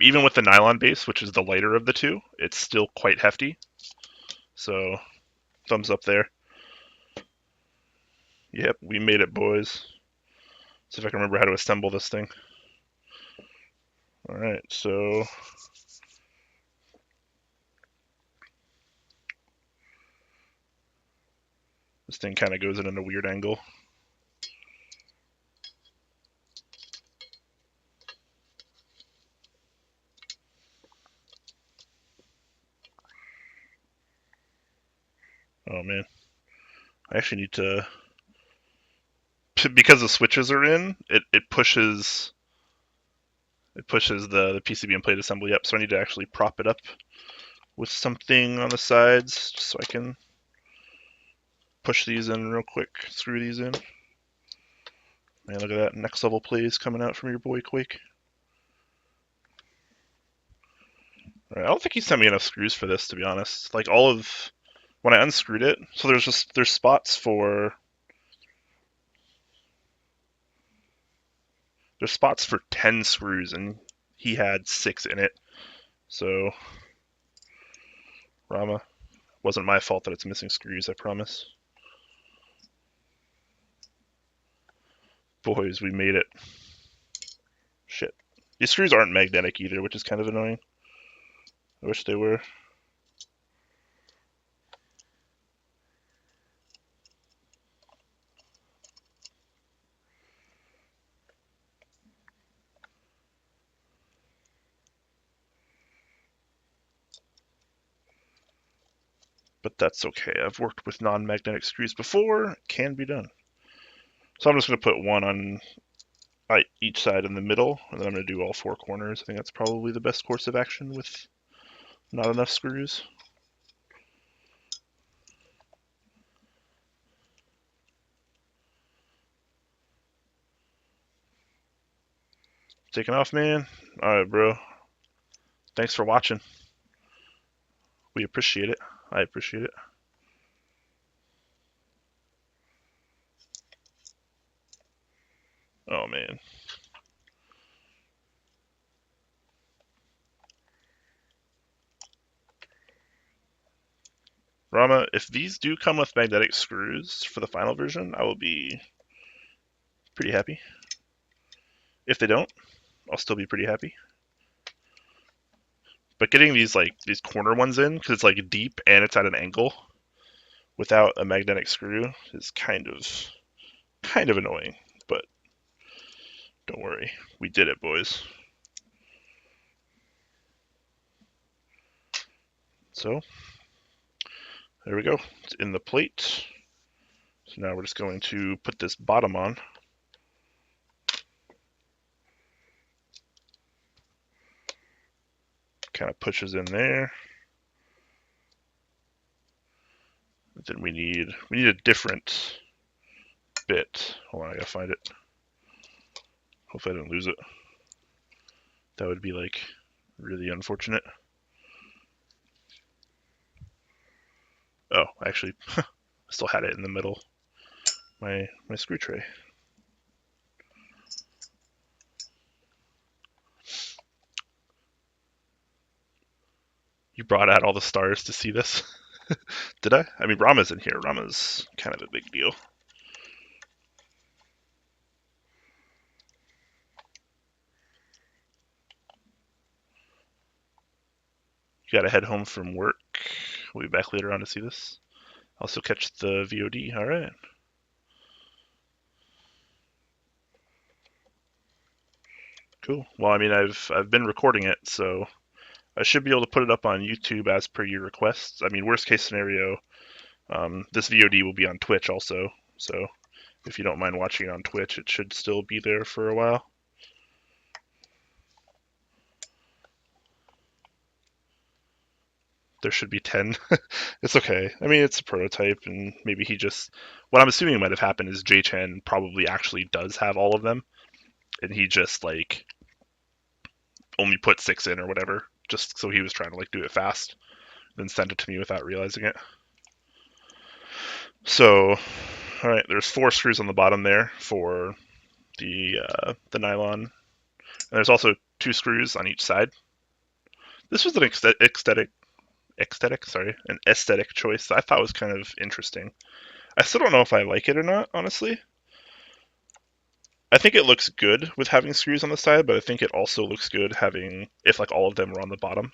even with the nylon base, which is the lighter of the two, it's still quite hefty. So thumbs up there. Yep, we made it, boys. See if I can remember how to assemble this thing. Alright, so this thing kind of goes in a weird angle. Oh man, I actually need to, because the switches are in, it pushes the PCB and plate assembly up, so I need to actually prop it up with something on the sides just so I can push these in real quick, screw these in. Man, look at that next level plays coming out from your boy Quake. All right, I don't think he sent me enough screws for this, to be honest. Like when I unscrewed it, so there's spots for 10 screws, and he had 6 in it. So Rama, wasn't my fault that it's missing screws, I promise. Boys, we made it. Shit. These screws aren't magnetic either, which is kind of annoying. I wish they were. But that's okay. I've worked with non-magnetic screws before. It can be done. So I'm just going to put one on each side in the middle, and then I'm going to do all 4 corners. I think that's probably the best course of action with not enough screws. Taking off, man. Alright, bro. Thanks for watching. We appreciate it. I appreciate it. Oh, man. Rama, if these do come with magnetic screws for the final version, I will be pretty happy. If they don't, I'll still be pretty happy. But getting these corner ones in, because it's like deep and it's at an angle without a magnetic screw is kind of annoying. But don't worry, we did it, boys. So there we go. It's in the plate. So now we're just going to put this bottom on. Kind of pushes in there. Then we need a different bit. Hold on, I gotta find it. Hopefully I didn't lose it. That would be like really unfortunate. Oh, actually, I still had it in the middle. My screw tray. You brought out all the stars to see this. Did I? I mean, Rama's in here. Rama's kind of a big deal. You gotta head home from work. We'll be back later on to see this. Also catch the VOD. All right. Cool. Well, I mean, I've been recording it, so I should be able to put it up on YouTube as per your requests. I mean, worst case scenario, this VOD will be on Twitch also. So if you don't mind watching it on Twitch, it should still be there for a while. There should be 10. It's okay. I mean, it's a prototype, and maybe he just. What I'm assuming might have happened is J-Chan probably actually does have all of them, and he just, like, only put 6 in or whatever, just so he was trying to, like, do it fast, then send it to me without realizing it. So, all right, there's 4 screws on the bottom there for the nylon, and there's also 2 screws on each side. This was an an aesthetic choice that I thought was kind of interesting. I still don't know if I like it or not, honestly. I think it looks good with having screws on the side, but I think it also looks good having if like all of them were on the bottom.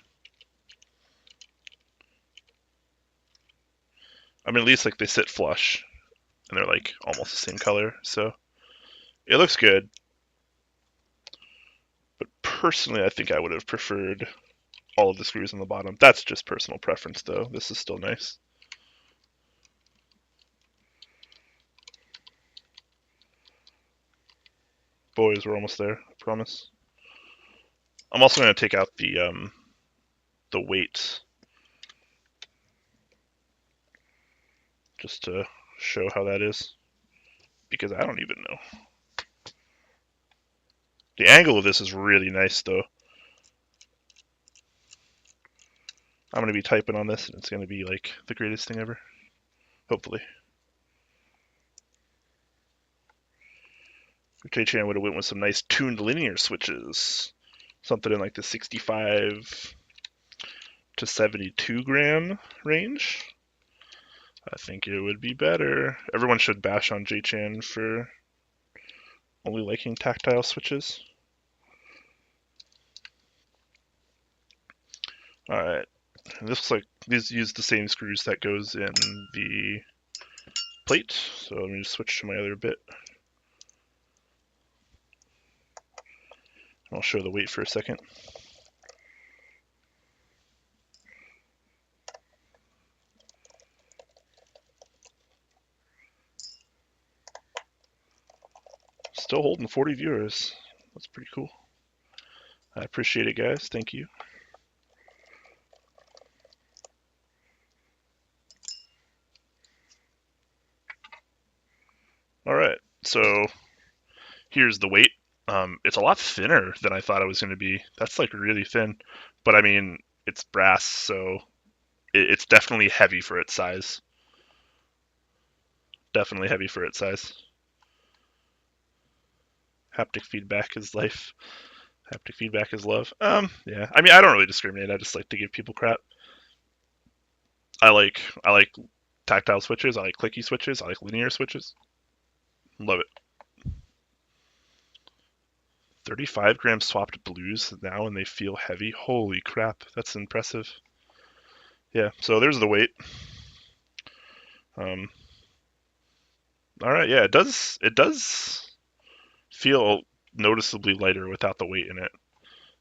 I mean, at least like they sit flush and they're like almost the same color, so it looks good. But personally, I think I would have preferred all of the screws on the bottom. That's just personal preference, though. This is still nice. Boys, we're almost there. I promise. I'm also going to take out the weight just to show how that is, because I don't even know. The angle of this is really nice, though. I'm going to be typing on this, and it's going to be like the greatest thing ever. Hopefully. J-Chan would have went with some nice tuned linear switches. Something in like the 65 to 72 gram range. I think it would be better. Everyone should bash on J-Chan for only liking tactile switches. Alright. This looks like these use the same screws that goes in the plate. So let me just switch to my other bit. I'll show the weight for a second. Still holding 40 viewers. That's pretty cool. I appreciate it, guys. Thank you. Alright, so here's the weight. It's a lot thinner than I thought it was going to be. That's like really thin. But I mean, it's brass, so it's definitely heavy for its size. Definitely heavy for its size. Haptic feedback is life. Haptic feedback is love. Yeah. I mean, I don't really discriminate. I just like to give people crap. I like tactile switches. I like clicky switches. I like linear switches. Love it. 35 gram swapped blues now, and they feel heavy. Holy crap, that's impressive. Yeah. So there's the weight. Um, all right. Yeah, it does feel noticeably lighter without the weight in it.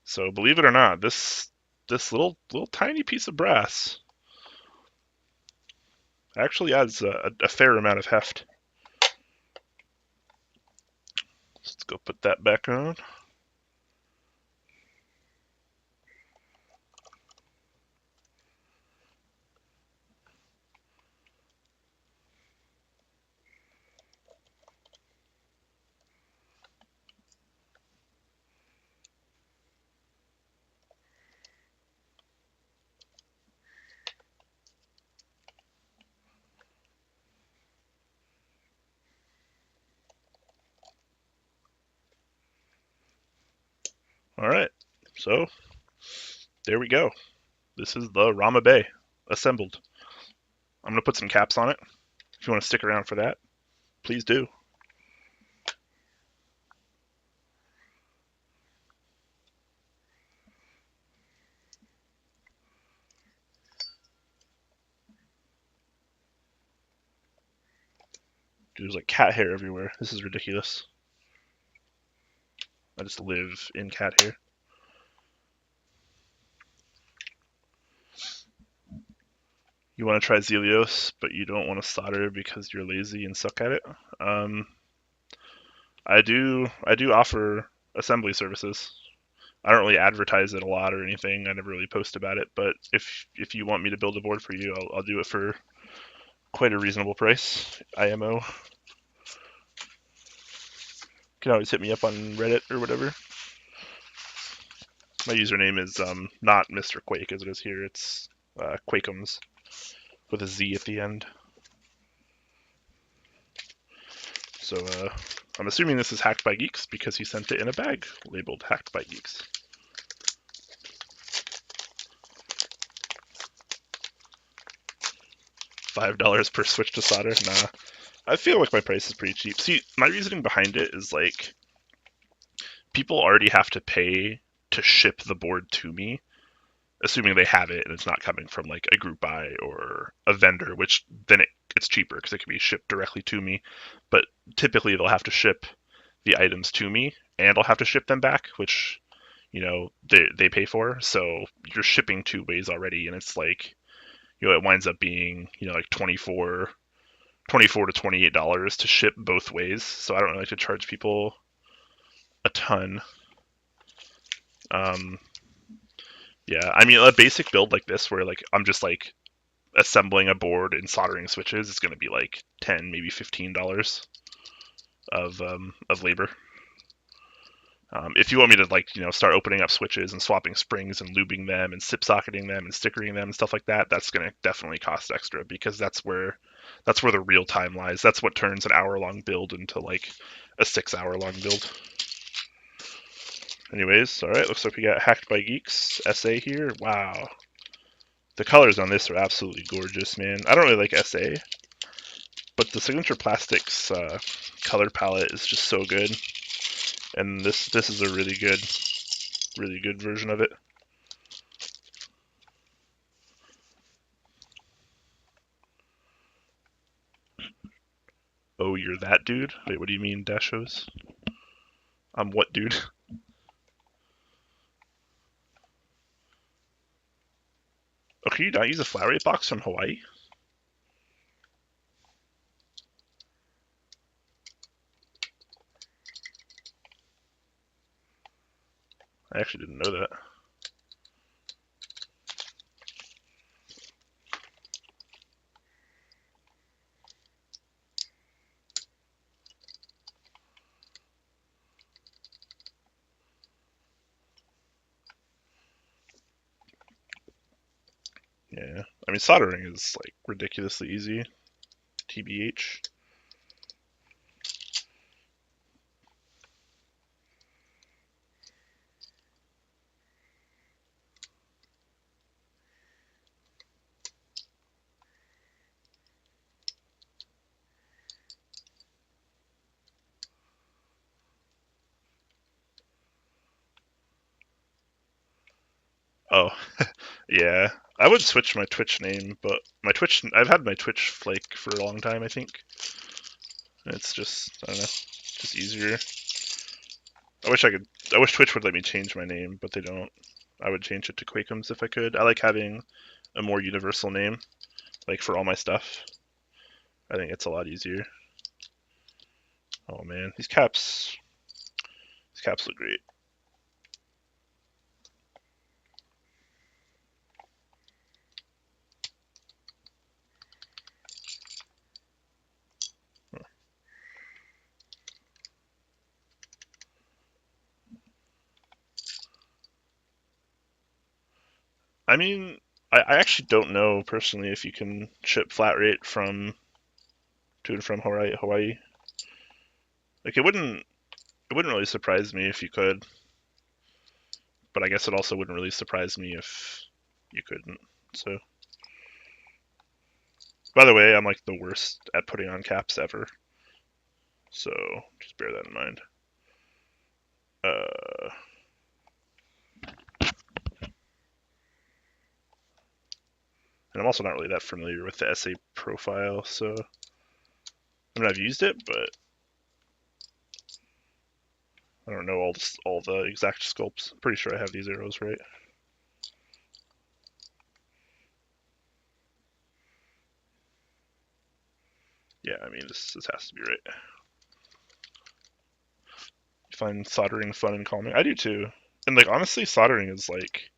So believe it or not, this little tiny piece of brass actually adds a fair amount of heft. Let's go put that back on. All right. So there we go. This is the Ramabae assembled. I'm gonna put some caps on it. If you want to stick around for that, please do. Dude, there's like cat hair everywhere. This is ridiculous. I just live in cat hair. You want to try Zelios, but you don't want to solder because you're lazy and suck at it. Um, I do offer assembly services. I don't really advertise it a lot or anything. I never really post about it. But if you want me to build a board for you, I'll do it for quite a reasonable price. IMO. You can always hit me up on Reddit or whatever. My username is not Mr. Quake as it is here. It's Quakeums with a Z at the end. So I'm assuming this is hacked by geeks because he sent it in a bag labeled hacked by geeks. $5 per switch to solder? Nah. I feel like my price is pretty cheap. See, my reasoning behind it is like people already have to pay to ship the board to me, assuming they have it and it's not coming from like a group buy or a vendor, which then it's cheaper because it can be shipped directly to me. But typically they'll have to ship the items to me and I'll have to ship them back, which they pay for. So you're shipping two ways already, and it's like it winds up being like 24 to $28 to ship both ways. So I don't really like to charge people a ton. Um, yeah, I mean a basic build like this where like I'm just like assembling a board and soldering switches is going to be like 10, maybe $15 of labor. If you want me to like start opening up switches and swapping springs and lubing them and sip socketing them and stickering them and stuff like that, that's going to definitely cost extra because that's where the real time lies. That's what turns an hour-long build into like a 6-hour-long build. Anyways, all right, looks like we got Hacked by Geeks SA here. Wow, the colors on this are absolutely gorgeous, man. I don't really like SA, but the Signature Plastics color palette is just so good, and this is a really good version of it. Oh, you're that dude? Wait, what do you mean, Dashos? I'm what dude? Oh, can you not use a flat rate box from Hawaii? I actually didn't know that. Yeah, I mean soldering is like ridiculously easy. TBH. Oh, yeah. I would switch my Twitch name, but I've had my Twitch like for a long time, I think. It's just, I don't know, just easier. I wish Twitch would let me change my name, but they don't. I would change it to Quakeums if I could. I like having a more universal name, like for all my stuff. I think it's a lot easier. Oh man, these caps look great. I mean, I actually don't know personally if you can ship flat rate from to and from Hawaii. Like it wouldn't really surprise me if you could, but I guess it also wouldn't really surprise me if you couldn't. So, by the way, I'm like the worst at putting on caps ever. So just bear that in mind. And I'm also not really that familiar with the SA profile, so I mean I've used it, but I don't know all the exact sculpts. I'm pretty sure I have these arrows right. Yeah, I mean this has to be right. You find soldering fun and calming? I do too. And like honestly, soldering is like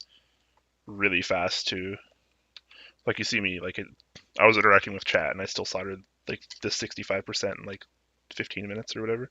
really fast too. Like you see me, like I was interacting with chat and I still soldered like the 65% in like 15 minutes or whatever.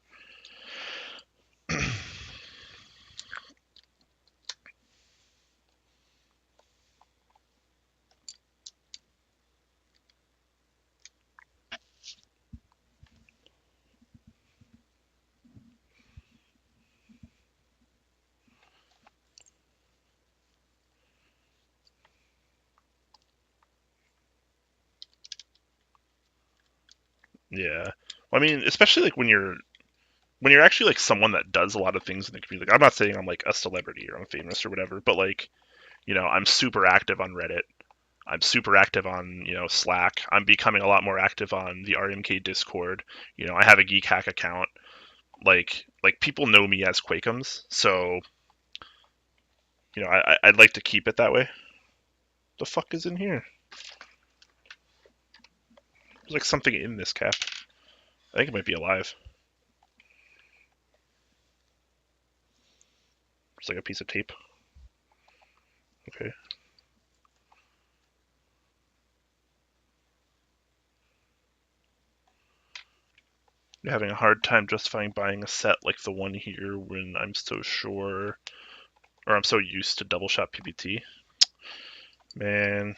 Yeah. Well, I mean, especially like when you're actually like someone that does a lot of things in the community. Like, I'm not saying I'm like a celebrity or I'm famous or whatever, but like, you know, I'm super active on Reddit. I'm super active on, you know, Slack. I'm becoming a lot more active on the RMK Discord. You know, I have a Geek Hack account. Like people know me as Quakeums, so you know, I'd like to keep it that way. The fuck is in here? There's like something in this cap. I think it might be alive. It's like a piece of tape. Okay. You're having a hard time justifying buying a set like the one here when I'm so sure, or I'm so used to double shot PBT. Man,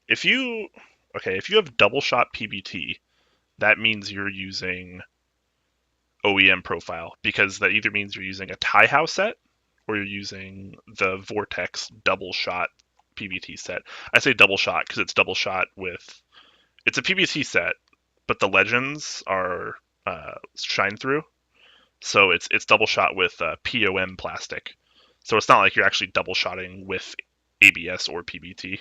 if you, okay, if you have double shot PBT, that means you're using OEM profile because that either means you're using a tie house set or you're using the Vortex double shot PBT set. I say double shot because it's double shot with, it's a PBT set, but the legends are shine through. So it's double shot with POM plastic. So it's not like you're actually double shotting with ABS or PBT.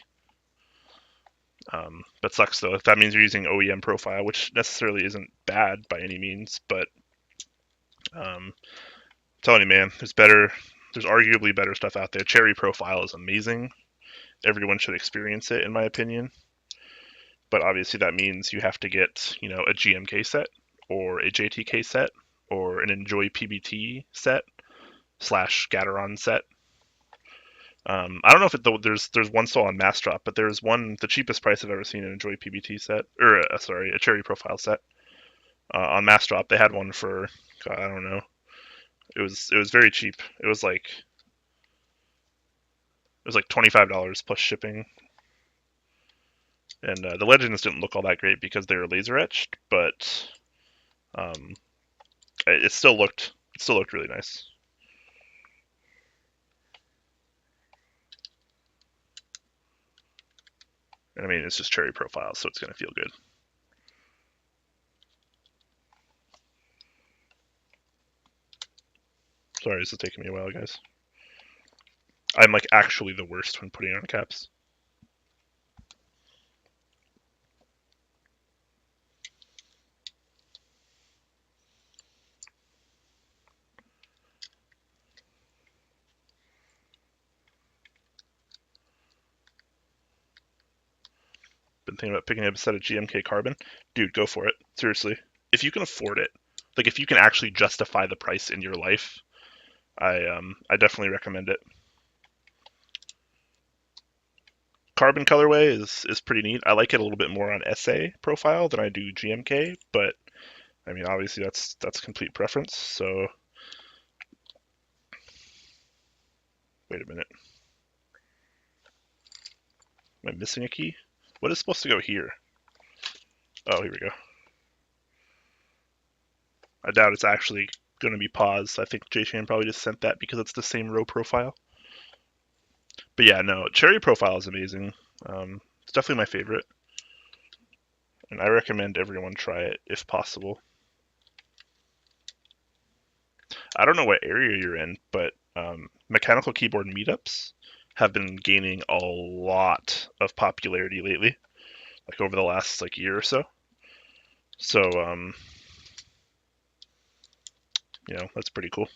But sucks though. If that means you're using OEM profile, which necessarily isn't bad by any means, but I'm telling you, man, there's arguably better stuff out there. Cherry profile is amazing. Everyone should experience it, in my opinion. But obviously, that means you have to get, you know, a GMK set or a JTK set or an Enjoy PBT set slash Scatteron set. I don't know if there's one still on Mass Drop, but there's one the cheapest price I've ever seen an Enjoy PBT set or sorry a Cherry Profile set on Mass Drop. They had one for God, I don't know. It was very cheap. It was like $25 plus shipping, and the legends didn't look all that great because they were laser etched, but um, it still looked really nice. And I mean, it's just Cherry Profile, so it's gonna feel good. Sorry, this is taking me a while, guys. I'm like actually the worst when putting on caps. Been thinking about picking up a set of GMK Carbon. Dude, go for it. Seriously. If you can afford it, like if you can actually justify the price in your life, I definitely recommend it. Carbon colorway is pretty neat. I like it a little bit more on SA profile than I do GMK, but I mean obviously that's complete preference. So wait a minute. Am I missing a key? What is supposed to go here? Oh, here we go. I doubt it's actually going to be paused. I think JChan probably just sent that because it's the same row profile. But yeah, no, cherry profile is amazing. It's definitely my favorite, and I recommend everyone try it if possible. I don't know what area you're in, but mechanical keyboard meetups have been gaining a lot of popularity lately, like over the last like year or so. So that's pretty cool.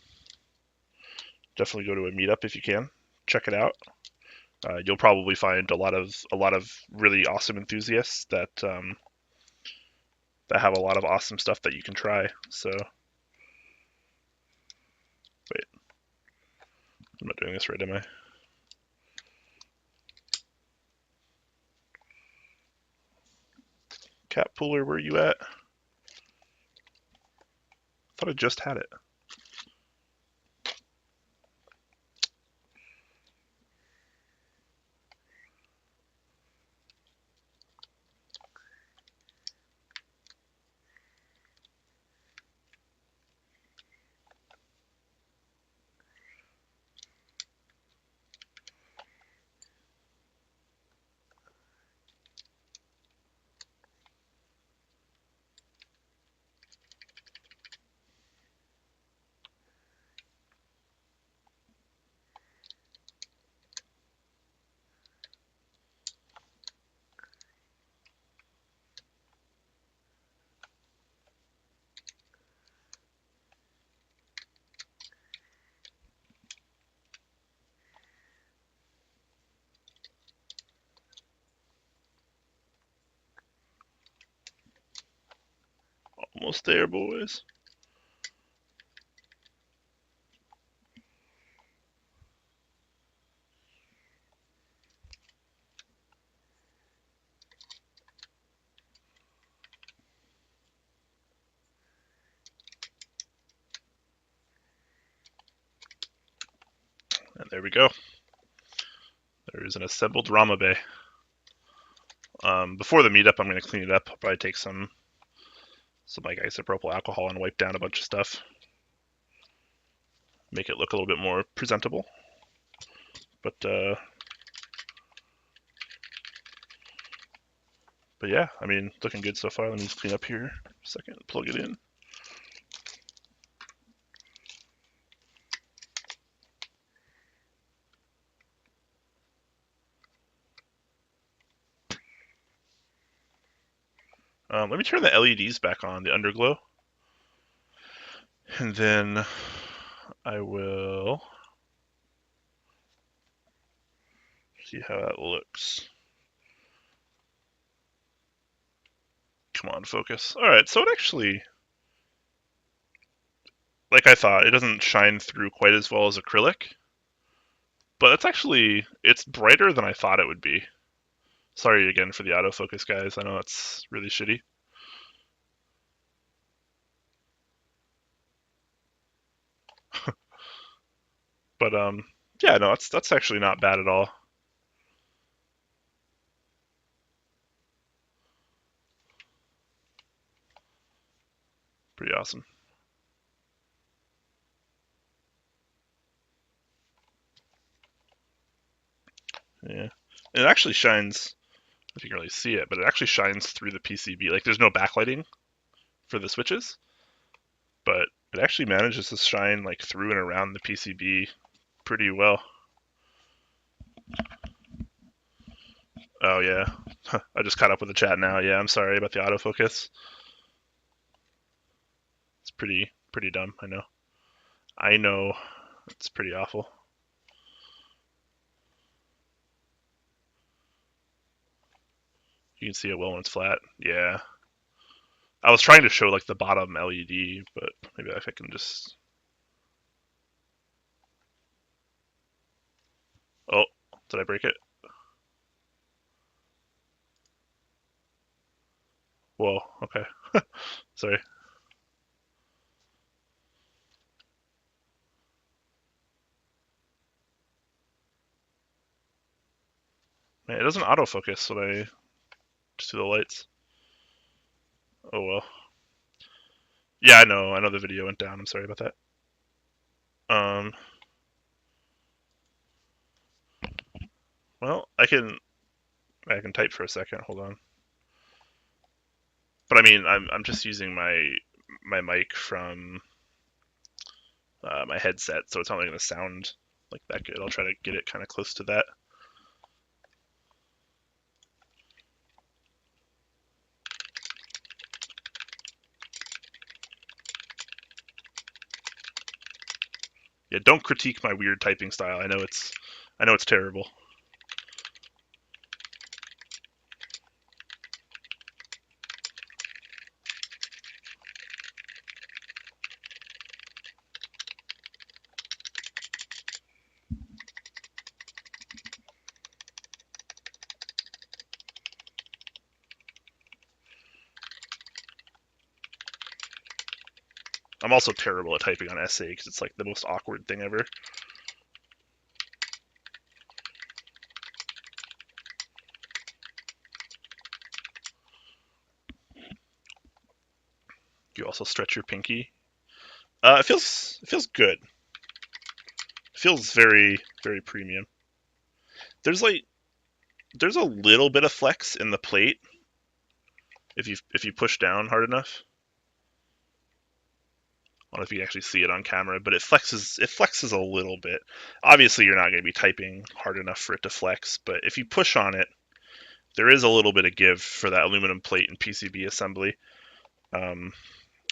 Definitely go to a meetup if you can. Check it out. You'll probably find a lot of really awesome enthusiasts that have a lot of awesome stuff that you can try. So wait, I'm not doing this right, am I? Cat Pooler, where are you at? I thought I just had it. Almost there, boys. And there we go. There is an assembled Ramabae. Before the meetup, I'm going to clean it up. I'll probably take some like isopropyl alcohol and wipe down a bunch of stuff. Make it look a little bit more presentable. But yeah, I mean, looking good so far. Let me just clean up here a second, plug it in. Let me turn the LEDs back on, the underglow. And then I will see how that looks. Come on, focus. All right, so it actually, like I thought, it doesn't shine through quite as well as acrylic, but it's brighter than I thought it would be. Sorry again for the autofocus, guys. I know it's really shitty. But yeah, no, that's actually not bad at all. Pretty awesome. Yeah, and it actually shines. If you can really see it, but it actually shines through the PCB. Like there's no backlighting for the switches, but it actually manages to shine like through and around the PCB pretty well. Oh yeah, I just caught up with the chat now. Yeah, I'm sorry about the autofocus. It's pretty dumb. I know. I know. It's pretty awful. You can see it well when it's flat. Yeah. I was trying to show like the bottom LED, but maybe if I can just. Oh, did I break it? Whoa. Okay. Sorry. Man, it doesn't autofocus when I just do the lights. Oh well. Yeah, I know. I know the video went down. I'm sorry about that. Um, Well, I can type for a second. Hold on. But I mean, I'm just using my mic from my headset, so it's not going to sound like that good. I'll try to get it kind of close to that. Yeah, don't critique my weird typing style. I know it's terrible. I'm also terrible at typing on SA because it's like the most awkward thing ever. You also stretch your pinky. It feels good. It feels very very premium. There's like there's a little bit of flex in the plate if you push down hard enough. I don't know if you can actually see it on camera, but it flexes a little bit. Obviously, you're not going to be typing hard enough for it to flex, but if you push on it, there is a little bit of give for that aluminum plate and PCB assembly. Um,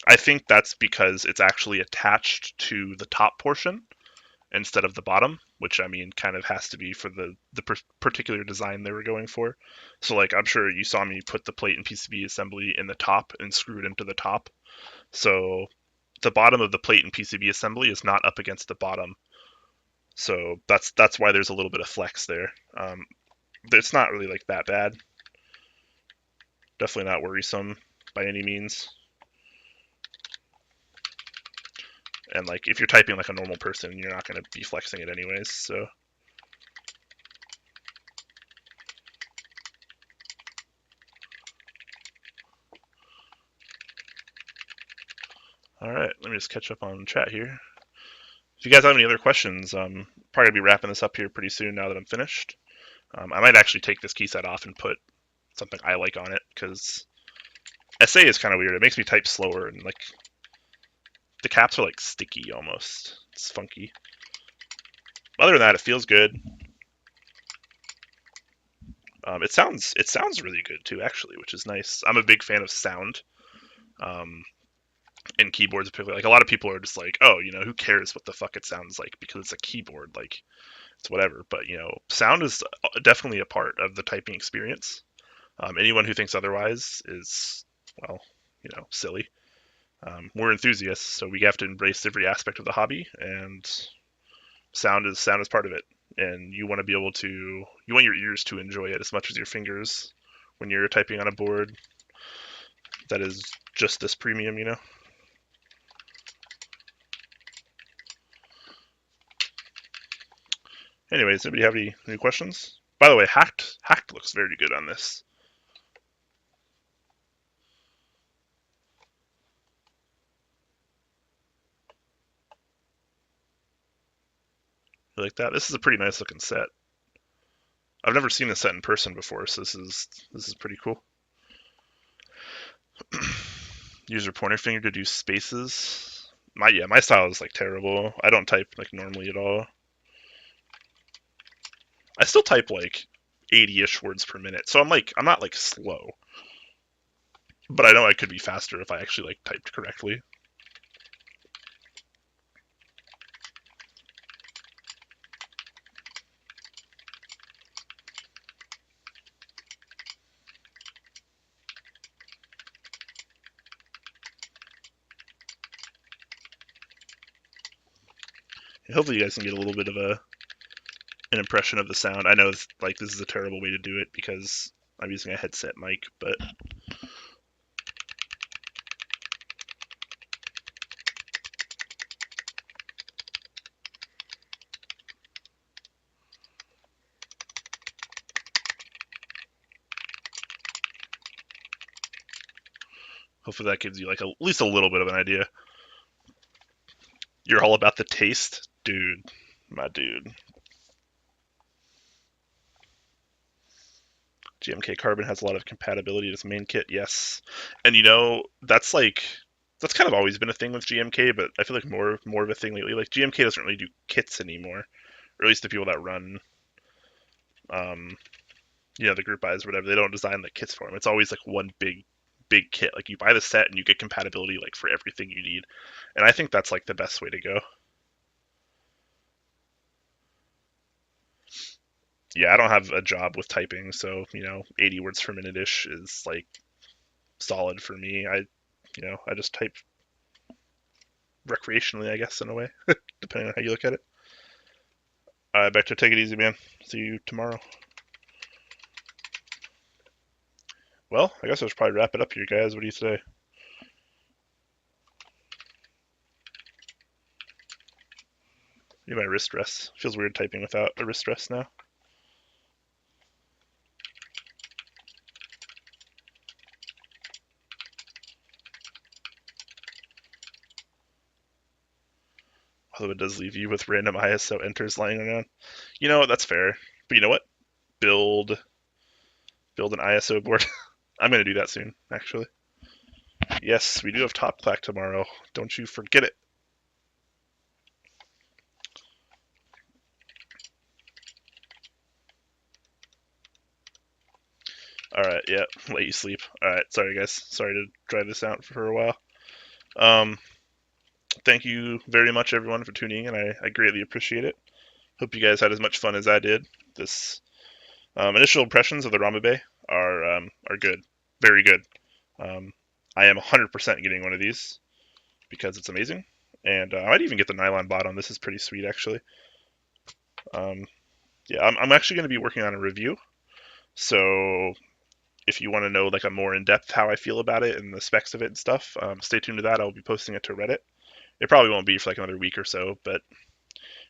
I think that's because it's actually attached to the top portion instead of the bottom, which I mean kind of has to be for the particular design they were going for. So like I'm sure you saw me put the plate and PCB assembly in the top and screw it into the top. So the bottom of the plate and PCB assembly is not up against the bottom. So that's why there's a little bit of flex there. It's not really like that bad. Definitely not worrisome by any means. And like if you're typing like a normal person, you're not going to be flexing it anyways. So all right, let me just catch up on chat here. If you guys have any other questions, probably gonna be wrapping this up here pretty soon now that I'm finished. I might actually take this key set off and put something I like on it because SA is kind of weird. It makes me type slower and like the caps are like sticky almost. It's funky. Other than that, it feels good. It sounds really good too, actually, which is nice. I'm a big fan of sound um, in keyboards, particularly. Like a lot of people are just like, oh, who cares what the fuck it sounds like because it's a keyboard, like it's whatever. But sound is definitely a part of the typing experience. Anyone who thinks otherwise is, well, silly. We're enthusiasts, so we have to embrace every aspect of the hobby, and sound is part of it. And you want your ears to enjoy it as much as your fingers when you're typing on a board that is just this premium. Anyways, anybody have any questions? By the way, hacked looks very good on this. You like that? This is a pretty nice looking set. I've never seen this set in person before, so this is pretty cool. Use your pointer finger to do spaces. My style is like terrible. I don't type like normally at all. I still type like 80-ish words per minute, so I'm not like slow, but I know I could be faster if I actually like typed correctly. Hopefully, you guys can get a little bit of an impression of the sound. I know like this is a terrible way to do it because I'm using a headset mic, but hopefully that gives you like at least a little bit of an idea. You're all about the taste, dude. My dude. GMK Carbon has a lot of compatibility to its main kit, yes. And that's kind of always been a thing with GMK, but I feel like more of a thing lately. Like GMK doesn't really do kits anymore, or at least the people that run, um, the group buys or whatever. They don't design like kits for them. It's always like one big kit. Like you buy the set and you get compatibility like for everything you need. And I think that's like the best way to go. Yeah, I don't have a job with typing, so 80 words per minute ish is like solid for me. I just type recreationally, I guess, in a way, depending on how you look at it. Bector, take it easy, man. See you tomorrow. Well, I guess I should probably wrap it up here, guys. What do you say? Need my wrist rest. Feels weird typing without a wrist rest now. Although it does leave you with random ISO enters lying around. That's fair. But you know what? Build build an ISO board. I'm gonna do that soon, actually. Yes, we do have top clack tomorrow. Don't you forget it. All right, yeah, let you sleep. All right, sorry guys. Sorry to drive this out for a while. Um, Thank you very much, everyone, for tuning in. I greatly appreciate it. Hope you guys had as much fun as I did. This initial impressions of the Ramabae are good, very good. Um, I am 100% getting one of these because it's amazing, and I might even get the nylon bottom. This is pretty sweet, actually. Um, yeah, I'm actually going to be working on a review, so if you want to know like a more in depth how I feel about it and the specs of it and stuff, stay tuned to that. I'll be posting it to Reddit. It probably won't be for like another week or so, but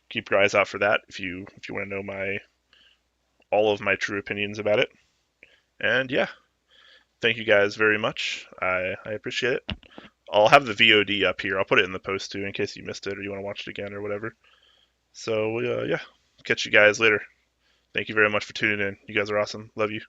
keep your eyes out for that if you want to know my all of my true opinions about it. And yeah, thank you guys very much. I appreciate it. I'll have the VOD up here. I'll put it in the post too in case you missed it or you want to watch it again or whatever. So yeah, catch you guys later. Thank you very much for tuning in. You guys are awesome. Love you.